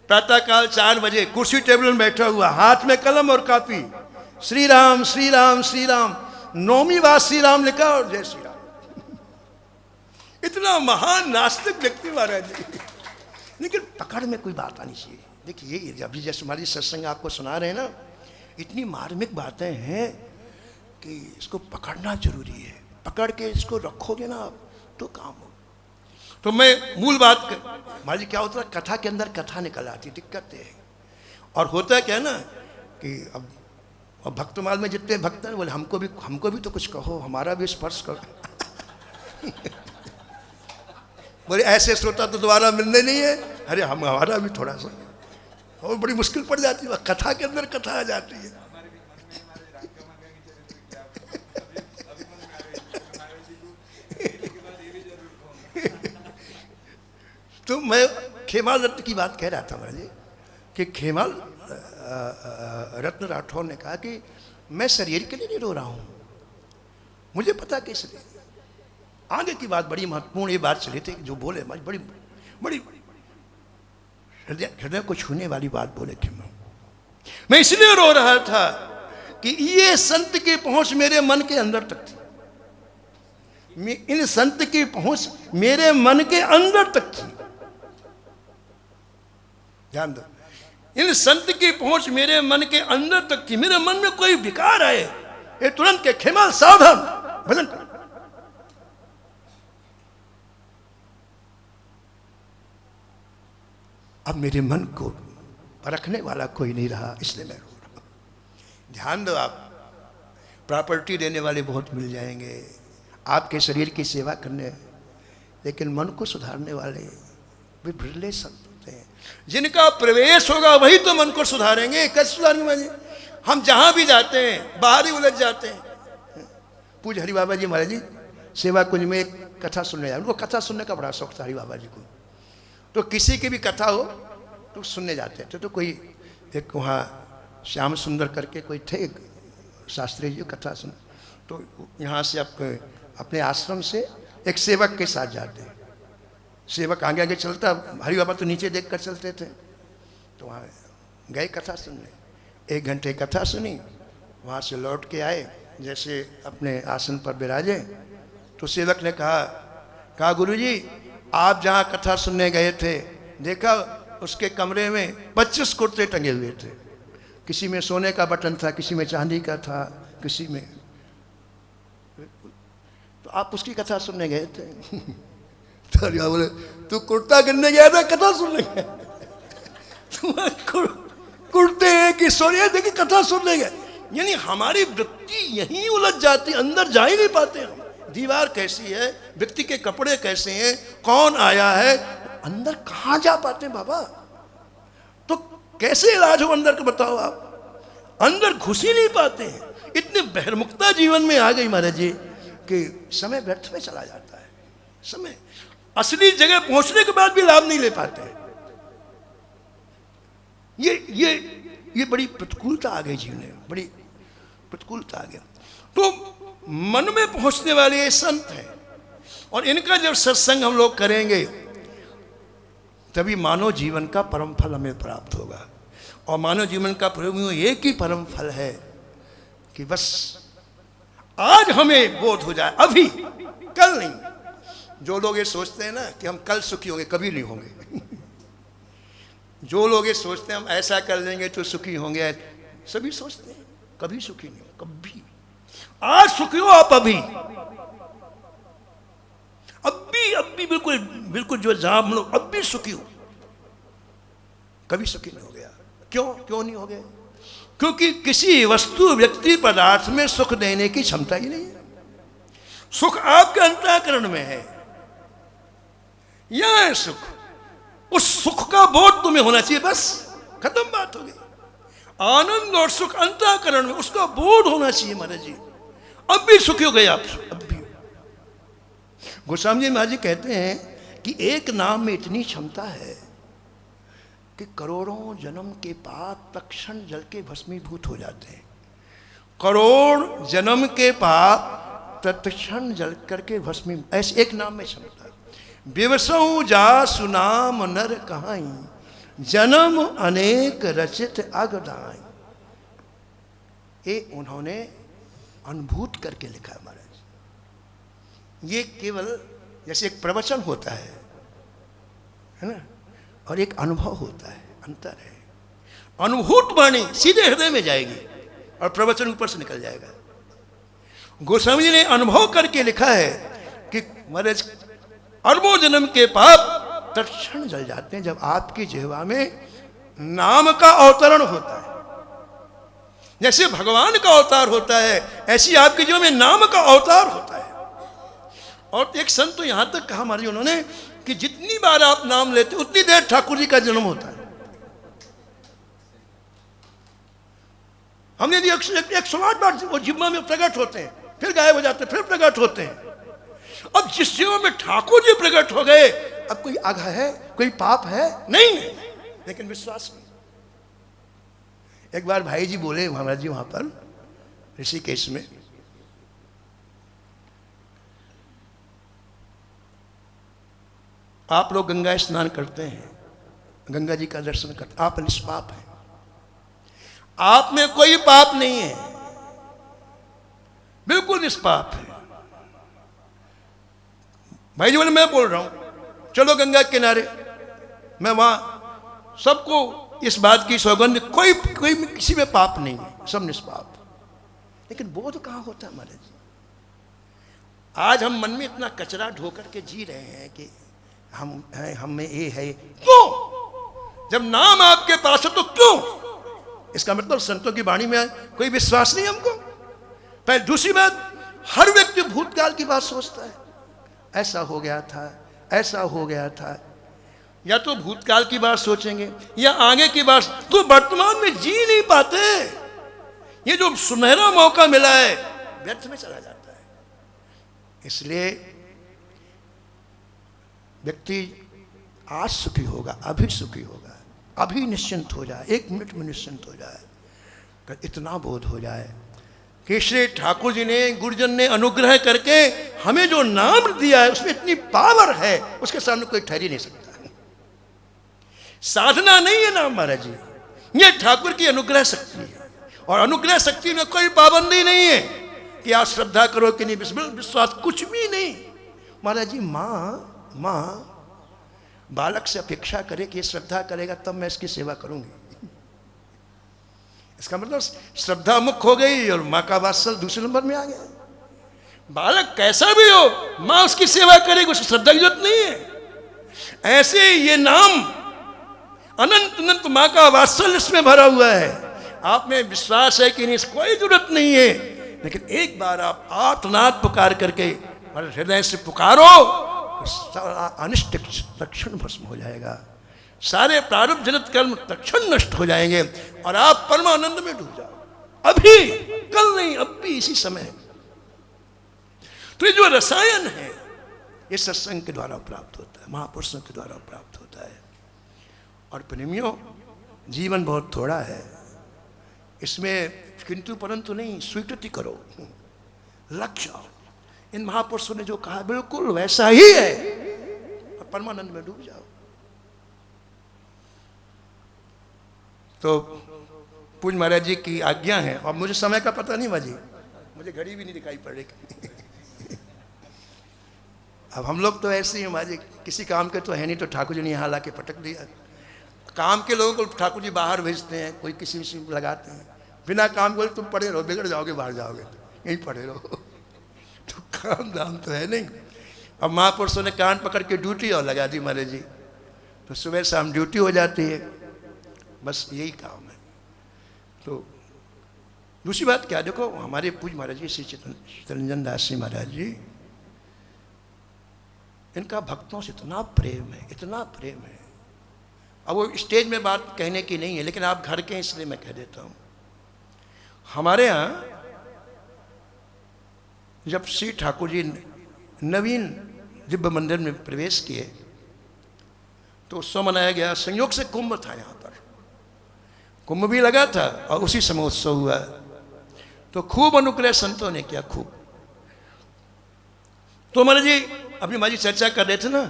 प्रातःकाल 4 बजे कुर्सी टेबल में बैठा हुआ, हाथ में कलम और कापी, श्री राम श्री राम श्री राम, 9वीं बार श्री राम लिखा और जय श्री राम। इतना महान नास्तिक व्यक्ति महाराज जी, लेकिन पकड़ में कोई बात आनी चाहिए। देखिए ये अभी जैसे हमारी सत्संग आपको सुना रहे हैं ना, इतनी मार्मिक बातें हैं कि इसको पकड़ना जरूरी है। पकड़ के इसको रखोगे ना आप तो काम हो। तो मैं मूल बात कर, महाराज जी क्या होता है, कथा के अंदर कथा निकल आती, दिक्कत है। और होता क्या है ना कि अब भक्तमाल में जितने भक्त हैं बोले हमको भी तो कुछ कहो, हमारा भी स्पर्श करो। बोले ऐसे श्रोता तो दोबारा मिलने नहीं है। अरे हमारा भी थोड़ा सा, और बड़ी मुश्किल पड़ जाती है, कथा के अंदर कथा आ जाती है। तो मैं खेमाल रत्न की बात कह रहा था महाराज जी कि खेमाल रत्न राठौर ने कहा कि मैं शरीर के लिए नहीं रो रहा हूं, मुझे पता किस लिए। आगे की बात बड़ी महत्वपूर्ण ये बात चली थी जो बोले बड़ी बड़ी हृदय को छूने वाली बात बोले थे। मैं इसलिए रो रहा था कि ये संत की पहुंच मेरे मन के अंदर तक थी। इन संत की पहुंच मेरे मन के अंदर तक थी, ध्यान दो। इन संत की पहुंच मेरे मन के अंदर तक थी। मेरे मन में कोई विकार आए, ये तुरंत के खेमाल सावधान भजन कर। अब मेरे मन को परखने वाला कोई नहीं रहा, इसलिए मैं रो रहा हूं। ध्यान दो, आप प्रॉपर्टी देने वाले बहुत मिल जाएंगे, आपके शरीर की सेवा करने, लेकिन मन को सुधारने वाले वे बिरले संत होते हैं। जिनका प्रवेश होगा वही तो मन को सुधारेंगे। कैसे सुधारेंगे महाराज? हम जहां भी जाते हैं बाहर ही उलझ जाते हैं। पूज्य हरि बाबा जी महाराज जी सेवा कुंज में एक कथा सुनने जाए, उनको कथा सुनने का बड़ा शौक था हरि बाबा जी को। तो किसी की भी कथा हो तो सुनने जाते थे। तो कोई एक वहाँ श्याम सुंदर करके कोई थे शास्त्री जी, कथा सुन। तो यहाँ से आप अपने आश्रम से एक सेवक के साथ जाते हैं। सेवक आगे आगे चलता, हरि बाबा तो नीचे देख कर चलते थे। तो वहाँ गए कथा सुनने, 1 घंटे कथा सुनी, वहाँ से लौट के आए, जैसे अपने आसन पर बिराजे तो सेवक ने कहा गुरुजी आप जहाँ कथा सुनने गए थे देखा उसके कमरे में 25 कुर्ते टंगे हुए थे। किसी में सोने का बटन था, किसी में चांदी का था, किसी में। तो आप उसकी कथा सुनने गए थे? तो बोले तू कुर्ता गिनने गया था कथा सुनने गया? कुर्ते कि सोने देखी कथा सुनने गए। यानी हमारी वृत्ति यहीं उलझ जाती, अंदर जा ही नहीं पाते हम। दीवार कैसी है, व्यक्ति के कपड़े कैसे हैं, कौन आया है, अंदर कहां जा पाते हैं बाबा? तो कैसे इलाज हो अंदर का बताओ आप? अंदर घुस ही नहीं पाते हैं। इतनी बहिर्मुखता जीवन में आ गई महाराज जी कि समय व्यर्थ में चला जाता है। समय असली जगह पहुंचने के बाद भी लाभ नहीं ले पाते हैं। ये बड़ी प्रतिकूलता आ गई जीवन में, बड़ी प्रतिकूलता आ गई। तो मन में पहुंचने वाले ये संत हैं, और इनका जब सत्संग हम लोग करेंगे तभी मानव जीवन का परम फल हमें प्राप्त होगा। और मानव जीवन का एक ही परम फल है कि बस आज हमें बोध हो जाए, अभी, कल नहीं। जो लोग ये सोचते हैं ना कि हम कल सुखी होंगे, कभी नहीं होंगे। जो लोग ये सोचते हैं हम ऐसा कर लेंगे तो सुखी होंगे, सभी सोचते हैं कभी सुखी नहीं हो, कभी। आज सुखी हो आप अभी, बिल्कुल बिल्कुल जो जहां हम लोग अब भी सुखी हो, कभी सुखी नहीं हो गया। क्यों नहीं हो गए? क्योंकि किसी वस्तु व्यक्ति पदार्थ में सुख देने की क्षमता ही नहीं है। सुख आपके अंतःकरण में है, यह है सुख। उस सुख का बोध तुम्हें होना चाहिए, बस खत्म बात हो गई। आनंद और सुख अंतःकरण में, उसका बोध होना चाहिए महाराज जी। अब भी सुखी हो गए आप, अब भी। गोस्वामी जी महाराज जी कहते हैं कि एक नाम में इतनी क्षमता है कि करोड़ों जन्म के पाप तत्क्षण जल के भस्मीभूत हो जाते हैं। करोड़ जन्म के पाप तत्क्षण जल करके भस्मी, ऐसे एक नाम में क्षमता है। विवसऊ जा सुनाम नर कहाई, जन्म अनेक रचित अगदाई। ये उन्होंने अनुभूत करके लिखा है महाराज। ये केवल जैसे एक प्रवचन होता है ना, और एक अनुभव होता है, अंतर है। अनुभूत वाणी सीधे हृदय में जाएगी और प्रवचन ऊपर से निकल जाएगा। गोस्वामी जी ने अनुभव करके लिखा है कि महाराज अरबों जन्म के पाप तत्क्षण जल जाते हैं जब आपकी जिह्वा में नाम का अवतरण होता है। जैसे भगवान का अवतार होता है, ऐसी आपके जीवन में नाम का अवतार होता है। और एक संत तो यहां तक कहा हमारे उन्होंने कि जितनी बार आप नाम लेते उतनी देर ठाकुर जी का जन्म होता है। हमने यदि 108 बार वो जिह्वा में प्रकट होते हैं, फिर गायब हो जाते हैं, फिर प्रकट होते हैं। अब जिस जीवन में ठाकुर जी प्रकट हो गए, अब कोई आघा है, कोई पाप है नहीं, लेकिन विश्वास नहीं। एक बार भाई जी बोले महाराज जी वहां पर ऋषिकेश में, आप लोग गंगा स्नान करते हैं, गंगा जी का दर्शन करते, आप निष्पाप हैं, आप में कोई पाप नहीं है, बिल्कुल निष्पाप है। भाई जी बोले मैं बोल रहा हूं चलो गंगा के किनारे, मैं वहां सबको इस बात की सौगंध, कोई किसी में पाप नहीं है, सब निष्पाप। लेकिन बोध कहां होता है महाराज जी? आज हम मन में इतना कचरा ढो करके जी रहे हैं कि हम में ये है। क्यों? जब नाम आपके पास है तो क्यों? इसका मतलब संतों की वाणी में कोई विश्वास नहीं हमको। पहले दूसरी बात, हर व्यक्ति भूतकाल की बात सोचता है, ऐसा हो गया था, ऐसा हो गया था। या तो भूतकाल की बात सोचेंगे या आगे की बात, तो वर्तमान में जी नहीं पाते। ये जो सुनहरा मौका मिला है व्यर्थ में चला जाता है। इसलिए व्यक्ति आज सुखी होगा, अभी सुखी होगा, अभी निश्चिंत हो जाए, 1 मिनट में निश्चिंत हो जाए, अगर इतना बोध हो जाए कि श्री ठाकुर जी ने, गुरुजन ने अनुग्रह करके हमें जो नाम दिया है उसमें इतनी पावर है, उसके सामने कोई ठहर ही नहीं सकता। साधना नहीं है नाम महाराज जी, ये ठाकुर की अनुग्रह शक्ति है। और अनुग्रह शक्ति में कोई पाबंदी नहीं है कि आप श्रद्धा करो कि नहीं, विश्वास कुछ भी नहीं। महाराज जी माँ बालक से अपेक्षा करे कि ये श्रद्धा करेगा तब मैं इसकी सेवा करूंगी। इसका मतलब श्रद्धा मुक्त हो गई और माँ का वात्सल दूसरे नंबर में आ गया। बालक कैसा भी हो, माँ उसकी सेवा करेगी, उसकी श्रद्धा की जरूरत नहीं है। ऐसे ये नाम अनंत अनंत माँ का वात्सल इसमें भरा हुआ है। आप में विश्वास है कि नहीं, कोई जरूरत नहीं है, लेकिन एक बार आप आर्तनाद पुकार करके हृदय से पुकारो, सारा अनिष्ट तक्षण भस्म हो जाएगा, सारे प्रारब्ध जनित कर्म तक्षण नष्ट हो जाएंगे और आप परमानंद में डूब जाओ। अभी, कल नहीं, अब भी इसी समय। तो ये जो रसायन है ये सत्संग के द्वारा प्राप्त होता है, महापुरुषों के द्वारा प्राप्त होता है। और प्रेमियों, जीवन बहुत थोड़ा है, इसमें किंतु परंतु नहीं, स्वीकृति करो, लग जाओ। इन महापुरुषों ने जो कहा बिल्कुल वैसा ही है, और परमानंद में डूब जाओ। तो पूज महाराज जी की आज्ञा है। और मुझे समय का पता नहीं बाजी, मुझे घड़ी भी नहीं दिखाई पड़ रही। अब हम लोग तो ऐसे ही हमारे किसी काम के तो है नहीं, तो ठाकुर जी ने यहाँ ला के पटक दिया। काम के लोगों को ठाकुर जी बाहर भेजते हैं, कोई किसी विषय लगाते हैं, बिना काम बोले तुम पढ़े रहो, बिगड़ जाओगे, बाहर जाओगे, यहीं पढ़े रहो। तो काम दाम तो है नहीं। अब महापुरुषों ने कान पकड़ के ड्यूटी और लगा दी महाराज जी, तो सुबह शाम ड्यूटी हो जाती है, बस यही काम है। तो दूसरी बात क्या, देखो हमारे पूज्य महाराज जी श्री चित्तरंजन दास जी महाराज जी, इनका भक्तों से इतना प्रेम है, इतना प्रेम है। अब वो स्टेज में बात कहने की नहीं है, लेकिन आप घर के हैं इसलिए मैं कह देता हूँ। हमारे यहाँ जब श्री ठाकुर जी नवीन दिव्य मंदिर में प्रवेश किए तो उत्सव मनाया गया, संयोग से कुंभ था यहाँ पर, कुंभ भी लगा था और उसी समय उत्सव हुआ, तो खूब अनुग्रह संतों ने किया, खूब। तो महाराज जी अभी हमारी चर्चा कर रहे थे ना,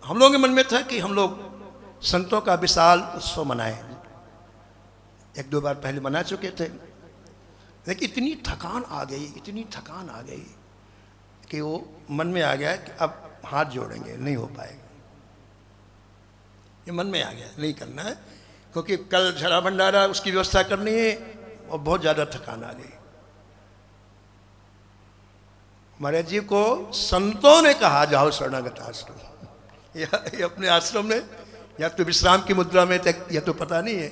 हम लोगों के मन में था कि हम लोग संतों का विशाल उत्सव मनाए, एक दो बार पहले मना चुके थे, लेकिन इतनी थकान आ गई, इतनी थकान आ गई कि वो मन में आ गया कि अब हाथ जोड़ेंगे, नहीं हो पाएगा, ये मन में आ गया, नहीं करना है, क्योंकि कल झड़ा भंडारा उसकी व्यवस्था करनी है और बहुत ज़्यादा थकान आ गई। महाराज जी को संतों ने कहा जाओ शरणागत आश्रम, या अपने आश्रम में, या तो विश्राम की मुद्रा में तक, या तो पता नहीं है।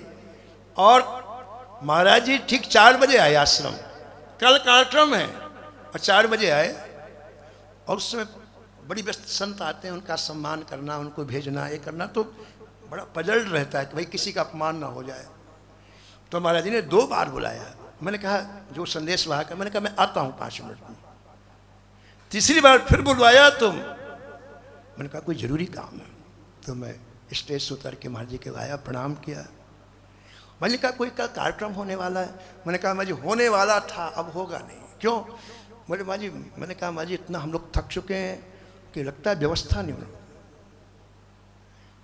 और महाराज जी ठीक 4 बजे आए आश्रम, कल कार्यक्रम है, और 4 बजे आए, और उस समय बड़ी व्यस्त संत आते हैं, उनका सम्मान करना, उनको भेजना, ये करना, तो बड़ा पजल रहता है कि भाई किसी का अपमान ना हो जाए। तो महाराज जी ने 2 बार बुलाया, मैंने कहा जो संदेश वहाँ का, मैंने कहा मैं आता हूँ 5 मिनट में। तीसरी बार फिर बुलवाया तो मैंने कहा कोई ज़रूरी काम है, तो मैं स्टेज से उतर के महाराज जी के आया, प्रणाम किया। मैंने कहा कोई कल कार्यक्रम होने वाला है, मैंने कहा महाराज जी होने वाला था, अब होगा नहीं, क्यों? बोले महाराज जी, मैंने कहा महाराज जी इतना हम लोग थक चुके हैं कि लगता है व्यवस्था नहीं हो।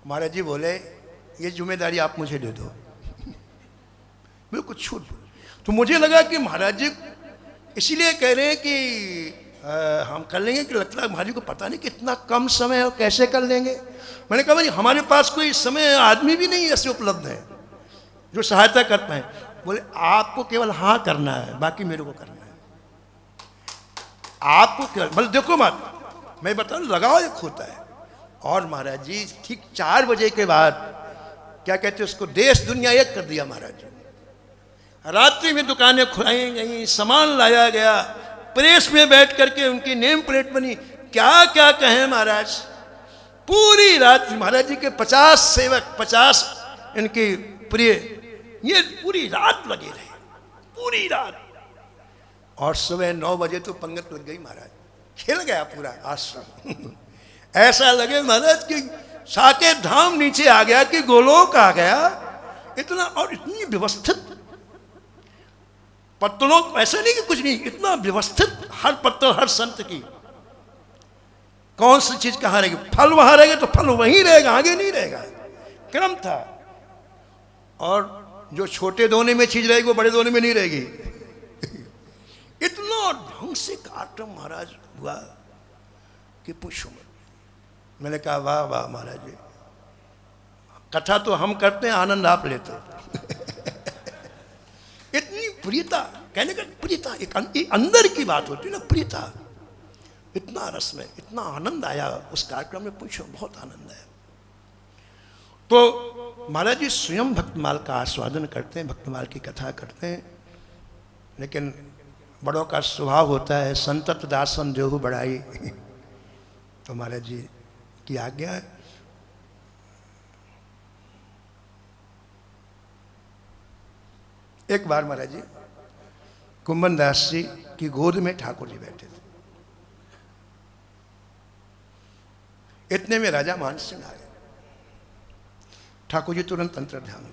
महाराज जी बोले ये जिम्मेदारी आप मुझे दे दो, बिल्कुल छूट। तो मुझे लगा कि महाराज जी इसीलिए कह रहे हैं कि हम कर लेंगे, कि लगता है महाराज जी को पता नहीं कि इतना कम समय है और कैसे कर लेंगे। मैंने कहा भाई हमारे पास कोई समय आदमी भी नहीं ऐसे उपलब्ध है जो सहायता कर पाए। बोले आपको केवल हाँ करना है, बाकी मेरे को करना है, आपको केवल, मतलब देखो मत, मैं बता रहा हूँ लगाव एक होता है। और महाराज जी ठीक 4 बजे के बाद क्या कहते हैं उसको, देश दुनिया एक कर दिया महाराज जी। रात्रि में दुकानें खुलाई गई, सामान लाया गया, प्रेस में बैठ करके उनकी नेम प्लेट बनी, क्या क्या कहें महाराज। पूरी रात महाराज जी के 50 सेवक, 50 इनके प्रिय, ये पूरी रात लगे रहे, पूरी रात। और सुबह 9 बजे तो पंगत लग गई महाराज, खिल गया पूरा आश्रम। ऐसा लगे महाराज कि साकेत धाम नीचे आ गया, कि गोलोक आ गया, इतना। और इतनी व्यवस्थित पत्तलों, ऐसा नहीं कि कुछ नहीं, इतना व्यवस्थित, हर पत्तल हर संत की, कौन सी चीज कहाँ रहेगी, फल वहां रहेगा तो फल वहीं रहेगा, आगे नहीं रहेगा, क्रम था। और जो छोटे दोने में चीज रहेगी वो बड़े दोने में नहीं रहेगी। इतना ढंग से कार्यक्रम महाराज हुआ कि पूछो मत। मैंने कहा वाह वाह महाराज जी, कथा तो हम करते हैं, आनंद आप लेते हो। इतनी प्रियता, कहने का प्रियता, एक अंदर की बात होती है ना, प्रियता। इतना रस में, इतना आनंद आया उस कार्यक्रम में, पूछो बहुत आनंद आया। तो महाराज जी स्वयं भक्तमाल का आस्वादन करते हैं, भक्तमाल की कथा करते हैं, लेकिन बड़ों का स्वभाव होता है संतत दासन देहु बढ़ाई। तो महाराज जी की आज्ञा है। एक बार महाराज जी कुंभन दास जी की गोद में ठाकुर जी बैठे थे, इतने में राजा मान सिंह आ गए। ठाकुर जी तुरंत अंतर ध्यान।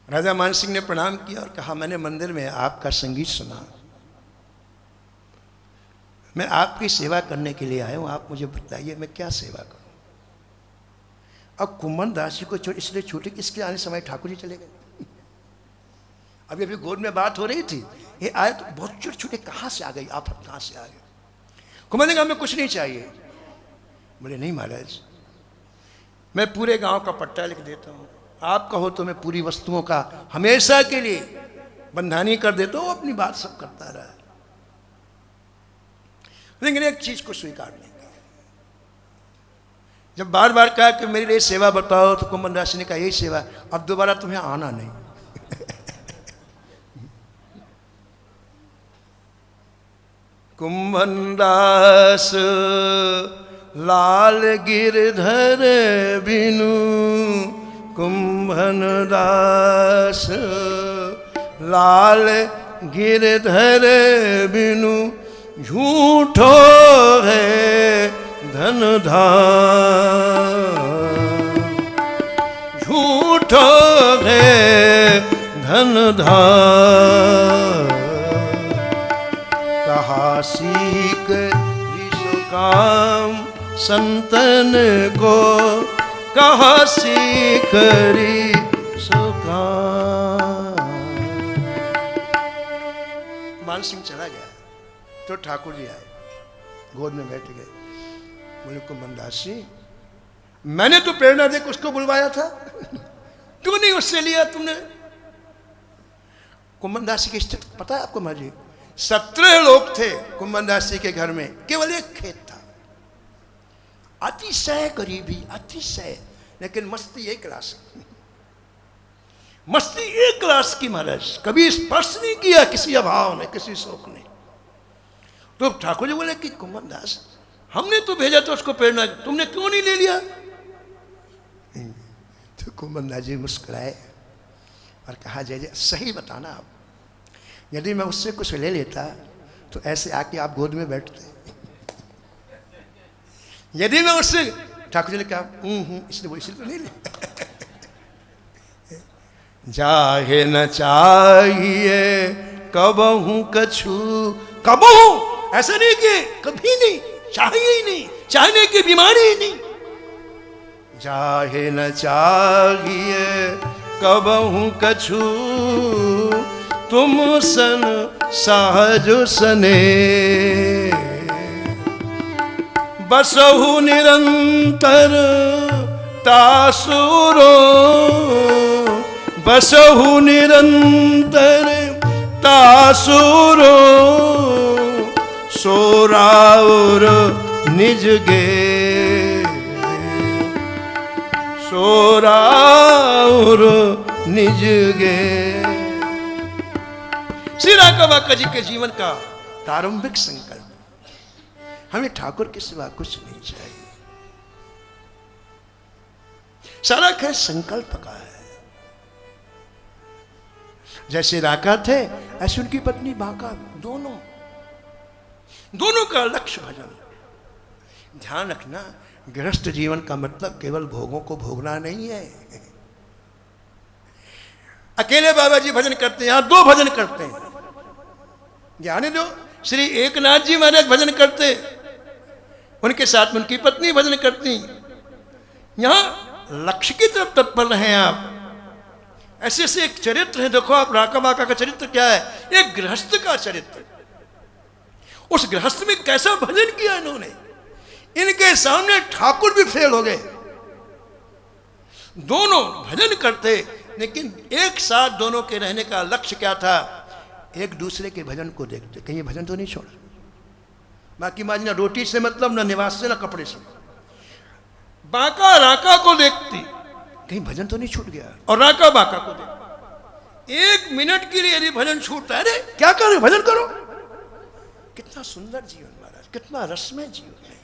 राजा मान सिंह ने प्रणाम किया और कहा मैंने मंदिर में आपका संगीत सुना, मैं आपकी सेवा करने के लिए आया हूं, आप मुझे बताइए मैं क्या सेवा करूं। अब कुंभन दास जी को इसलिए छूटे कि इसके आने समय ठाकुर जी चले गए। अभी अभी गोद में बात हो रही थी, ये आए तो बहुत छोटे छोटे, कहाँ से आ गई आप, कहाँ से आ गए। कुंभन ने कहा हमें कुछ नहीं चाहिए। बोले नहीं महाराज, मैं पूरे गांव का पट्टा लिख देता हूँ, आप कहो तो मैं पूरी वस्तुओं का हमेशा के लिए बंधानी कर देता हूँ। अपनी बात सब करता रहा। लेकिन एक चीज को स्वीकार नहीं किया। जब बार बार कहा कि मेरे लिए सेवा बताओ, तो कुंभन दास ने कहा यही सेवा, अब दोबारा तुम्हें आना नहीं। कुंभन दास लाल गिरधर बिनु, कुंभन दास लाल गिरधर बिनु, झूठो है धन धाम, झूठो है धन धाम। कहा सीख ऋषि काम संतन को, कहा सीख ऋषि काम। मान सिंह चला गया तो ठाकुर जी आए, गोद में बैठ गए। बोले कुंभन दास जी, मैंने तो प्रेरणा देकर उसको बुलवाया था, क्यों नहीं उससे लिया तुमने? कुंभन दास जी की स्थिति पता है आपको महाराज जी? 17 लोग थे कुंभन दास जी के घर में, केवल एक खेत था। अतिशय गरीबी, अतिशय, लेकिन मस्ती एक क्लास, मस्ती एक क्लास की महाराज। कभी स्पर्श नहीं किया किसी अभाव ने, किसी शोक ने। तो ठाकुर जी बोले कि कुंभन दास, हमने तो भेजा था उसको प्रेरणा, तुमने क्यों नहीं ले लिया? तो कुंभन दास जी मुस्कुराए और कहा जय जय, सही बताना आप, यदि मैं उससे कुछ ले लेता तो ऐसे आके आप गोद में बैठते। यदि मैं उससे, ठाकुर जी ने कहा इसलिए वो इसलिए तो नहीं ले। चाहे न चाहिए कबहू कछु, कबहू ऐसा नहीं कि कभी नहीं, चाहिए ही नहीं, चाहने की बीमारी ही नहीं। चाहे न चाहिए कबहू कछु, तुम सन सहज सने, बसहु निरंतर तासुरो, बसहु निरंतर तासुरो, सोराउर निज गे, सोराउर निज गे। श्री राघवाका जी के जीवन का प्रारंभिक संकल्प, हमें ठाकुर के सिवा कुछ नहीं चाहिए। सारा खेल संकल्प का है। जैसे राका थे ऐसे उनकी पत्नी बांका, दोनों का लक्ष्य भजन। ध्यान रखना, गृहस्थ जीवन का मतलब केवल भोगों को भोगना नहीं है। अकेले बाबा जी भजन करते हैं, यहां 2 भजन करते हैं। ध्यान दो, श्री एकनाथ जी महाराज भजन करते, उनके साथ में उनकी पत्नी भजन करती। यहां लक्ष्य की तरफ तत्पर हैं आप। ऐसे ऐसे एक चरित्र है, देखो आप राका बाका का चरित्र क्या है, एक गृहस्थ का चरित्र। उस गृहस्थ में कैसा भजन किया इन्होंने, इनके सामने ठाकुर भी फेल हो गए। दोनों भजन करते, लेकिन एक साथ दोनों के रहने का लक्ष्य क्या था? एक दूसरे के भजन को देखते, कहीं भजन तो नहीं छोड़ा। बाकी माँ ना रोटी से मतलब, ना निवास से, ना कपड़े से। बाका राका को देखती, कहीं भजन तो नहीं छूट गया, और राका बाका को देखती। 1 मिनट के लिए यदि भजन छूटता है, अरे क्या करो, भजन करो। कितना सुंदर जीवन महाराज, कितना रसमय जीवन है,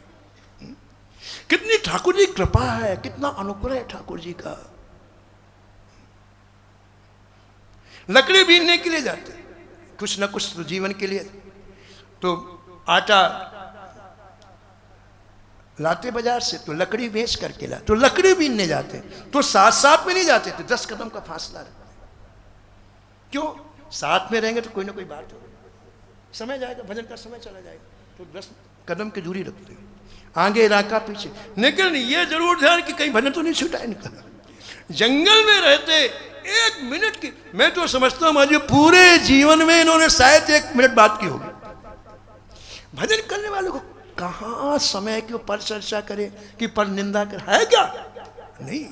कितनी ठाकुर जी कृपा है, कितना अनुग्रह है ठाकुर जी का। लकड़ी बीनने के लिए जाते, कुछ ना कुछ तो जीवन के लिए। तो आटा लाते बाजार से, तो लकड़ी बेच करके लाते, तो लकड़ी बीनने जाते, तो साथ साथ में नहीं जाते थे, 10 कदम का फासला रखते। क्यों? साथ में रहेंगे तो कोई ना कोई बात होगी, समय जाएगा, भजन का समय चला जाएगा, तो 10 कदम की दूरी रखते, आगे राका पीछे। लेकिन ये जरूर ध्यान कि कहीं भजन तो नहीं छूटा इनका। जंगल में रहते 1 मिनट की, मैं तो समझता हूं मुझे पूरे जीवन में इन्होंने शायद 1 मिनट बात की होगी। भजन करने वालों को कहाँ समय के ऊपर चर्चा करे कि पर निंदा कर है क्या? नहीं,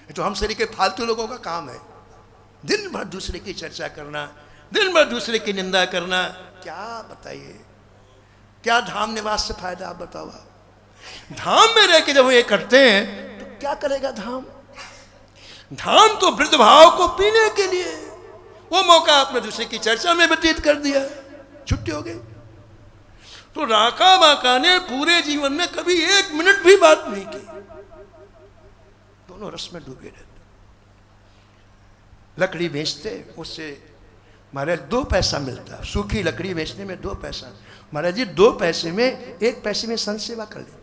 तो हम सभी के फालतू लोगों का काम है, दिन भर दूसरे की चर्चा करना, दिन भर दूसरे की निंदा करना। क्या बताइए, क्या धाम निवास से फायदा, आप बताओ। आप धाम में रह के जब वो ये करते हैं तो क्या करेगा धाम? धाम तो वृद्ध भाव को पीने के लिए। वो मौका आपने दूसरे की चर्चा में व्यतीत कर दिया, छुट्टी हो गई। तो राका बाका ने पूरे जीवन में कभी 1 मिनट भी बात नहीं की, दोनों रस में डूबे रहते। लकड़ी बेचते, उससे महाराज 2 पैसा मिलता, सूखी लकड़ी बेचने में 2 पैसा। महाराज जी 2 पैसे में 1 पैसे में संत सेवा कर लेते।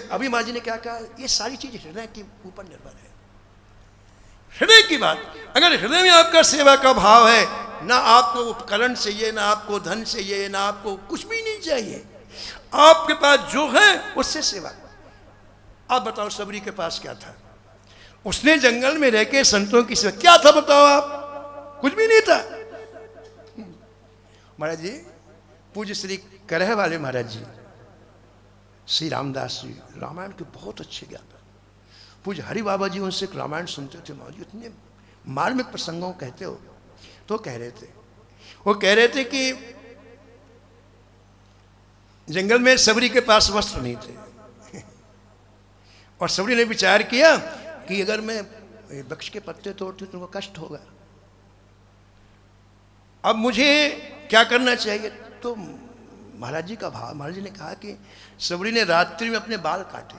अभी महाराज जी ने क्या कहा, ये सारी चीज हृदय के ऊपर निर्भर है। हृदय की बात, अगर हृदय में आपका सेवा का भाव है, ना आपको उपकरण चाहिए, ना आपको धन चाहिए, ना आपको कुछ भी नहीं चाहिए, आपके पास जो है उससे सेवा। आप बताओ सबरी के पास क्या था? उसने जंगल में रह के संतों की सेवा, क्या था बताओ आप? कुछ भी नहीं था। महाराज जी पूज्य श्री करह वाले महाराज जी श्री रामदास जी रामायण के बहुत अच्छे ज्ञाता। पूज्य हरि बाबा जी उनसे रामायण सुनते थे। महाराज जी इतने मार्मिक प्रसंगों कहते हो। तो कह रहे थे कि जंगल में सबरी के पास वस्त्र नहीं थे और सबरी ने विचार किया कि अगर मैं वृक्ष के पत्ते तोड़ती हूँ तो उनको कष्ट होगा, अब मुझे क्या करना चाहिए? तो महाराज जी का भाव, महाराज जी ने कहा कि सबरी ने रात्रि में अपने बाल काटे,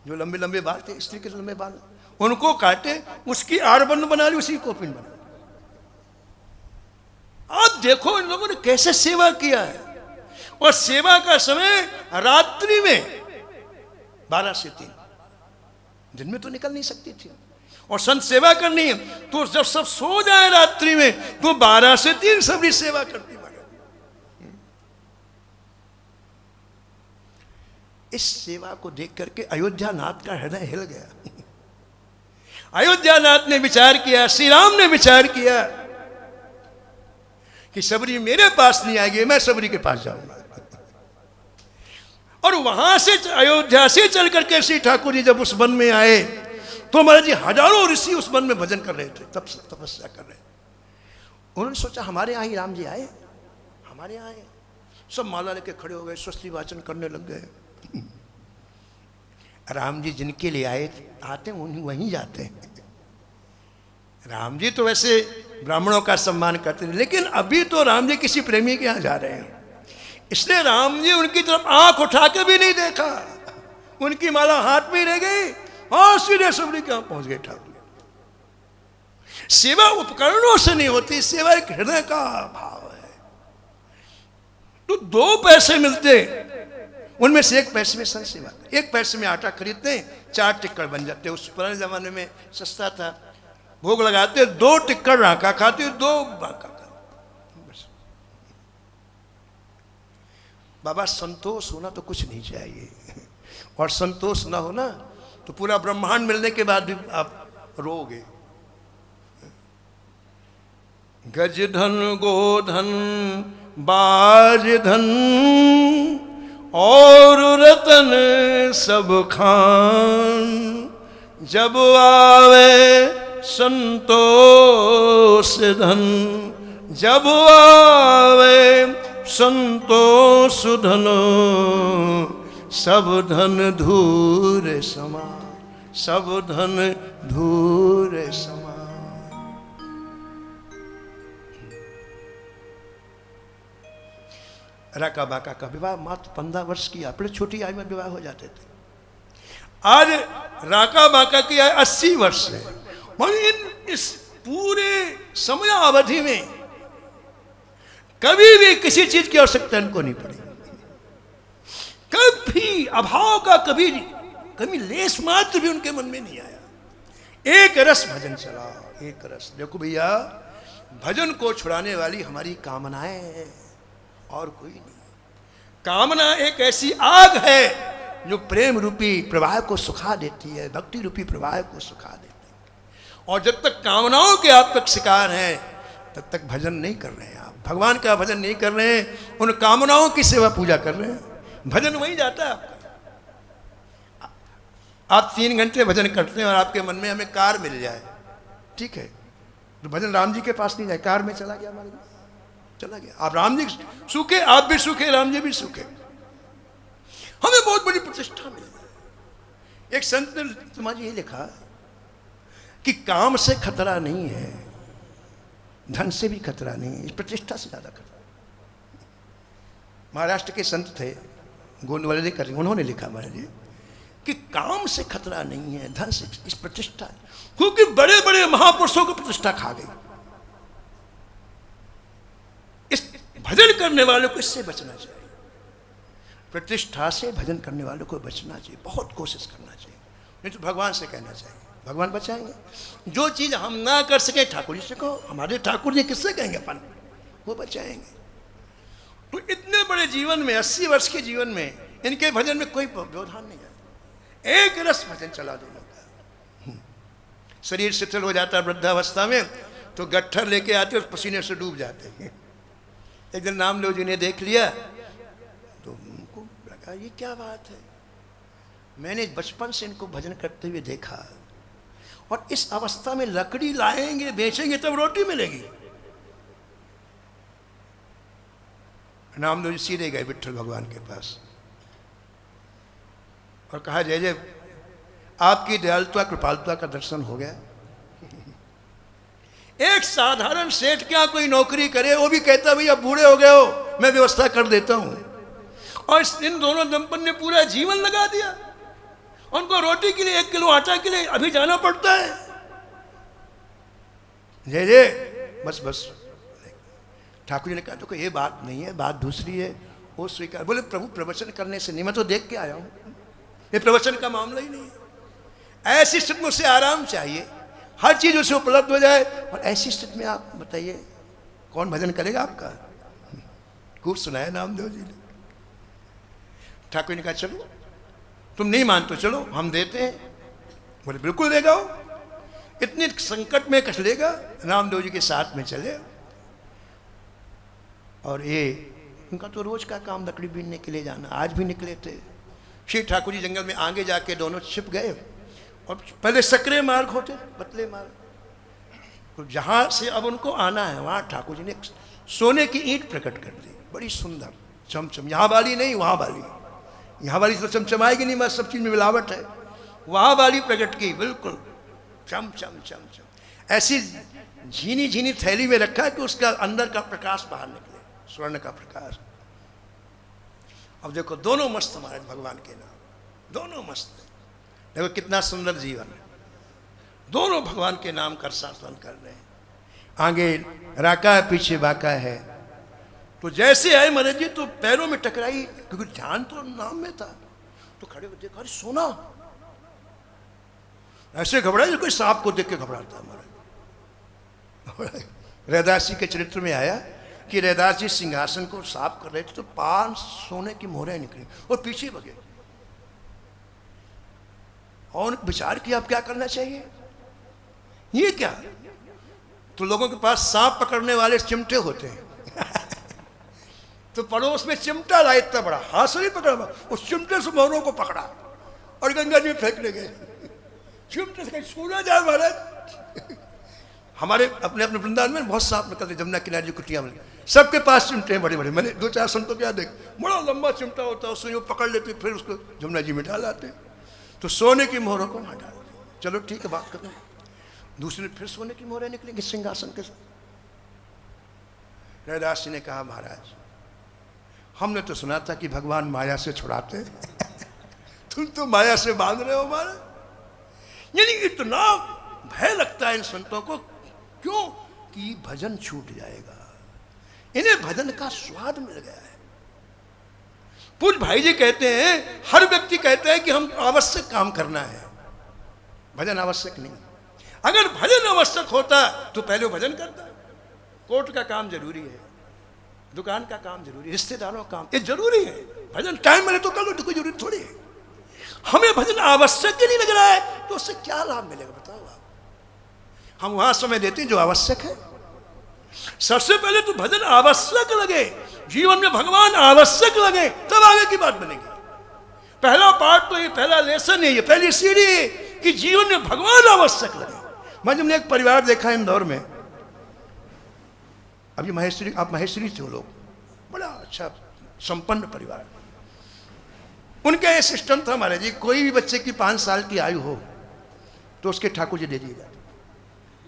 जो लंबे लंबे बाल थे, स्त्री के लंबे बाल, उनको काटे, उसकी आड़बंद बना ली, उसी को पिन बना। आप देखो इन लोगों ने कैसे सेवा किया है। और सेवा का समय रात्रि में 12 से 3, दिन में तो निकल नहीं सकती थी। और संत सेवा करनी है तो जब सब सो जाए रात्रि में तो 12 से 3 सबरी सेवा करती। इस सेवा को देख करके अयोध्या नाथ का हृदय हिल गया। अयोध्या नाथ ने विचार किया, श्री राम ने विचार किया कि सबरी मेरे पास नहीं आएगी, मैं सबरी के पास जाऊंगा। और वहां से अयोध्या से चल करके श्री ठाकुर जी जब उस वन में आए तो महाराज जी हजारों ऋषि उस वन में भजन कर रहे थे, तब तपस्या कर रहे। उन्होंने सोचा हमारे यहाँ ही राम जी आए, हमारे यहाँ आए। सब माला लेके खड़े हो गए, स्वस्ति वाचन करने लग गए। राम जी जिनके लिए आते हैं वहीं जाते हैं। राम जी तो वैसे ब्राह्मणों का सम्मान करते थे, लेकिन अभी तो राम जी किसी प्रेमी के यहाँ जा रहे हैं, इसलिए राम जी उनकी तरफ आंख उठा के भी नहीं देखा। उनकी माला हाथ में रह गई और सीधे सबरी के यहाँ पहुंच गए ठाकुर। सेवा उपकरणों से नहीं होती, सेवा एक हृदय का भाव है। तो 2 पैसे मिलते, उनमें से 1 पैसे में संत सेवा, 1 पैसे में आटा खरीदते, 4 टिक्कड़ बन जाते। उस पुराने जमाने में सस्ता था, भोग लगाते, 2 टिक्कड़ राका खाते, 2 बाका खाते। बाबा संतोष होना तो कुछ नहीं चाहिए, और संतोष ना होना तो पूरा ब्रह्मांड मिलने के बाद भी आप रोगे। गज धन गोधन बाज धन और रतन सब खान, जब आवे संतोष धन, जब आवे संतोष धन, सब धन धूर समा, सब धन धूर समा। राका बाका का विवाह मात्र 15 वर्ष की, अपने छोटी आयु में विवाह हो जाते थे। आज राका बाका की आयु 80 वर्ष है। इस पूरे समय अवधि में कभी भी किसी चीज की आवश्यकता इनको नहीं पड़ी, कभी अभाव का कभी लेस मात्र भी उनके मन में नहीं आया। एक रस भजन चला, एक रस। देखो भैया, भजन को छुड़ाने वाली हमारी कामनाएं हैं और कोई नहीं। कामना एक ऐसी आग है जो प्रेम रूपी प्रवाह को सुखा देती है, भक्ति रूपी प्रवाह को सुखा देती है। और जब तक कामनाओं के आप तक शिकार हैं तब तक भजन नहीं कर रहे हैं, आप भगवान का भजन नहीं कर रहे हैं, उन कामनाओं की सेवा पूजा कर रहे हैं। भजन वही जाता है आपका। आप 3 घंटे भजन करते हैं और आपके मन में हमें कार मिल जाए, ठीक है, तो भजन राम जी के पास नहीं जाए, कार में चला गया हमारे। चला गया। आप राम जी सूखे, आप भी सूखे, राम जी भी सूखे। हमें बहुत बड़ी प्रतिष्ठा मिल गई। एक संत ने समाज ये लिखा कि काम से खतरा नहीं है, धन से भी खतरा नहीं है, इस प्रतिष्ठा से ज्यादा खतरा। महाराष्ट्र के संत थे गोंदवले कर, उन्होंने लिखा महाराज जी कि काम से खतरा नहीं है, धन से, इस प्रतिष्ठा, क्योंकि बड़े बड़े महापुरुषों को प्रतिष्ठा खा गई। इस भजन करने वालों को इससे बचना चाहिए, प्रतिष्ठा से भजन करने वालों को बचना चाहिए, बहुत कोशिश करना चाहिए। नहीं तो भगवान से कहना चाहिए, भगवान बचाएंगे। जो चीज हम ना कर सके ठाकुर जी से कहो, हमारे ठाकुर जी किससे कहेंगे अपन, वो बचाएंगे। तो इतने बड़े जीवन में, 80 वर्ष के जीवन में इनके भजन में कोई व्यवधान नहीं है, एक रस भजन चला देने का। शरीर शिथिल हो जाता है वृद्धावस्था में, तो गट्ठर लेके आते और पसीने से डूब जाते हैं। एक दिन नामदेव जी ने देख लिया तो उनको लगा ये क्या बात है, मैंने बचपन से इनको भजन करते हुए देखा, और इस अवस्था में लकड़ी लाएंगे बेचेंगे तब रोटी मिलेगी। नामदेव जी सीधे गए विट्ठल भगवान के पास और कहा जय जय, आपकी दयालुता कृपालुता का दर्शन हो गया। एक साधारण सेठ क्या कोई नौकरी करे, वो भी कहता भैया बूढ़े हो गए हो, मैं व्यवस्था कर देता हूं। और इन दोनों दंपति ने पूरा जीवन लगा दिया, उनको रोटी के लिए 1 किलो आटा के लिए अभी जाना पड़ता है। जय जय, बस बस। ठाकुर जी ने कहा तो ये बात नहीं है, बात दूसरी है। वो स्वीकार, बोले प्रभु प्रवचन करने से नहीं, मैं तो देख के आया हूं, ये प्रवचन का मामला ही नहीं है। ऐसी स्थिति में उसे आराम चाहिए, हर चीज उसे उपलब्ध हो जाए, और ऐसी स्थिति में आप बताइए कौन भजन करेगा आपका। खूब सुनाया नामदेव जी ने। ठाकुर ने कहा चलो, तुम नहीं मानते चलो हम देते हैं। बोले बिल्कुल देगा। इतने संकट में कट लेगा, नामदेव जी के साथ में चले। और ये उनका तो रोज का काम लकड़ी बीनने के लिए जाना, आज भी निकले थे। श्री ठाकुर जी जंगल में आगे जाके दोनों छिप गए, और पहले सकरे मार्ग होते, पतले मार्ग, तो जहां से अब उनको आना है वहां ठाकुर जी ने सोने की ईंट प्रकट कर दी, बड़ी सुंदर चमचम, यहाँ वाली नहीं वहां वाली, यहाँ वाली तो चमचमाएगी नहीं, बस सब चीज में मिलावट है, वहां वाली प्रकट की, बिल्कुल चम चम चम चम, ऐसी झीनी झीनी थैली में रखा कि उसका अंदर का प्रकाश बाहर निकले, स्वर्ण का प्रकाश। अब देखो दोनों मस्त महाराज भगवान के नाम, दोनों मस्त है। देखो कितना सुंदर जीवन है, दोनों भगवान के नाम कर शासन कर रहे हैं। आगे राका है, पीछे बाका है। तो जैसे आए महाराज जी तो पैरों में टकराई, क्योंकि ध्यान तो नाम में था, तो खड़े हो देखा, अरे सोना। ऐसे घबराए कोई सांप को देख के घबराता महाराज। रैदास जी के चरित्र में आया कि रैदास जी सिंहासन को साफ कर रहे थे, तो 5 सोने की मोहरें निकली और पीछे भगे, और विचार किया अब क्या करना चाहिए, ये क्या। तो लोगों के पास सांप पकड़ने वाले चिमटे होते हैं तो पड़ोस में चिमटा लाया इतना बड़ा, हाथ से नहीं पकड़ा, उस चिमटे से मोहरों को पकड़ा और गंगा जी में फेंकने गए। चिमटे से छूना जाए महाराज। हमारे अपने अपने वृंदावन में बहुत सांप निकलते, जमुना किनारे जो कुटिया में, सबके पास चिमटे हैं बड़े बड़े। मैंने 2-4 संतों क्या देख, बड़ा लंबा चिमटा होता है, उससे वो पकड़ लेते, फिर उसको जमुना जी में डाल आते। तो सोने की मोहरों को ना डाल, चलो ठीक है बात करो। दूसरे फिर सोने की मोहरें निकलेंगी सिंहासन के साथ। रैदास जी ने कहा महाराज हमने तो सुना था कि भगवान माया से छुड़ाते तुम तो माया से बांध रहे हो महाराज। यानी इतना भय लगता है इन संतों को, क्यों कि भजन छूट जाएगा, इन्हें भजन का स्वाद मिल गया है। पूज भाई जी कहते हैं, हर व्यक्ति कहता है कि हम आवश्यक काम करना है, भजन आवश्यक नहीं। अगर भजन आवश्यक होता तो पहले वो भजन करता। कोर्ट का काम जरूरी है, दुकान का काम जरूरी है, रिश्तेदारों का काम ये जरूरी है, भजन टाइम मिले तो कर लो, तो कोई जरूरी थोड़ी है। हमें भजन आवश्यक ही नहीं लग रहा है तो उससे क्या लाभ मिलेगा बताओ आप। हम वहां समय देते हैं जो आवश्यक है। सबसे पहले तो भजन आवश्यक लगे, जीवन में भगवान आवश्यक लगे, तब आगे की बात बनेगी। पहला पार्ट तो ये, पहला लेसन है, ये पहली सीढ़ी है कि जीवन में भगवान आवश्यक लगे। मैं हमने एक परिवार देखा इंदौर में, अभी महेश्वरी, आप महेश्वरी थे वो लोग, बड़ा अच्छा संपन्न परिवार। उनका ये सिस्टम था महाराज जी, कोई भी बच्चे की 5 साल की आयु हो तो उसके ठाकुर जी दे दिए जाते,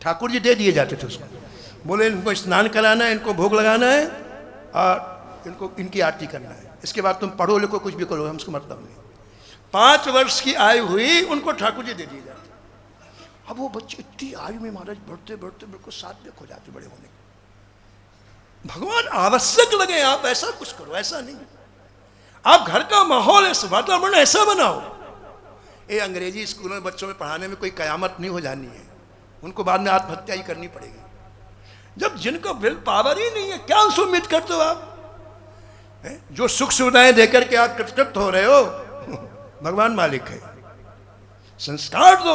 ठाकुर जी दे दिए जाते थे उसको। बोले इनको स्नान कराना है, इनको भोग लगाना है और इनको इनकी आरती करना है, इसके बाद तुम पढ़ो लिखो कुछ भी करो, हमको मतलब नहीं। 5 वर्ष की आयु हुई, उनको ठाकुर जी दे दिए जाते। अब वो बच्चे इतनी आयु में महाराज बढ़ते बढ़ते बिल्कुल सात्विक हो जाते बड़े होने। भगवान आवश्यक लगे आप ऐसा कुछ करो, ऐसा नहीं। आप घर का माहौल ऐसा, वातावरण ऐसा बनाओ। ये अंग्रेजी स्कूलों में बच्चों में पढ़ाने में कोई कयामत नहीं हो जानी है, उनको बाद में आत्महत्या ही करनी पड़ेगी। जब जिनको विल पावर ही नहीं है, क्या उनसे उम्मीद करते हो आप? जो सुख सुविधाएं देकर के आप कृतकृत हो रहे हो, भगवान मालिक है। संस्कार दो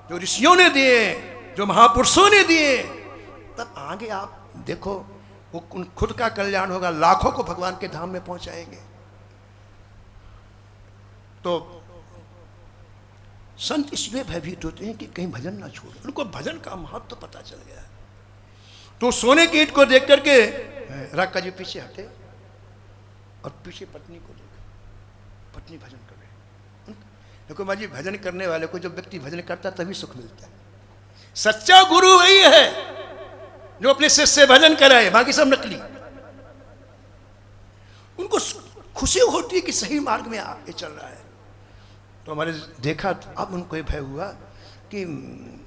जो ऋषियों ने दिए, जो महापुरुषों ने दिए, तब आगे आप देखो वो खुद का कल्याण होगा, लाखों को भगवान के धाम में पहुंचाएंगे। तो संत इसलिए भयभीत होते हैं कि कहीं भजन ना छोड़े, उनको भजन का महत्व पता चल गया। तो सोने की ईंट को देख करके राका जी पीछे हटे और पीछे पत्नी को देखा, पत्नी भजन कर रही। देखो माँ जी, भजन करने वाले को जब व्यक्ति भजन करता तभी सुख मिलता है। सच्चा गुरु वही है जो अपने शिष्य से भजन कराए, बाकी सब नकली। उनको खुशी होती है कि सही मार्ग में आगे चल रहा है। तो हमारे देखा तो अब उनको ये भय हुआ कि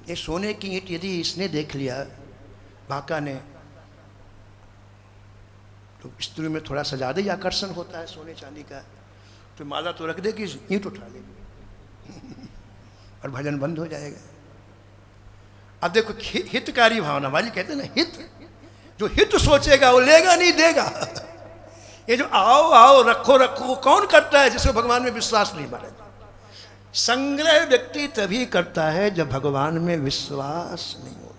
ये सोने की ईंट यदि इसने देख लिया, बाका ने, तो स्त्री में थोड़ा सा ज़्यादा ही आकर्षण होता है सोने चांदी का, तो माला तो रख देगी, ईंट उठा लेगी और भजन बंद हो जाएगा। अब देखो हितकारी भावना, वाली कहते हैं ना, हित, जो हित सोचेगा वो लेगा नहीं देगा। ये जो आओ आओ रखो रखो कौन करता है? जिसको भगवान में विश्वास नहीं बने। संग्रह व्यक्ति तभी करता है जब भगवान में विश्वास नहीं हो।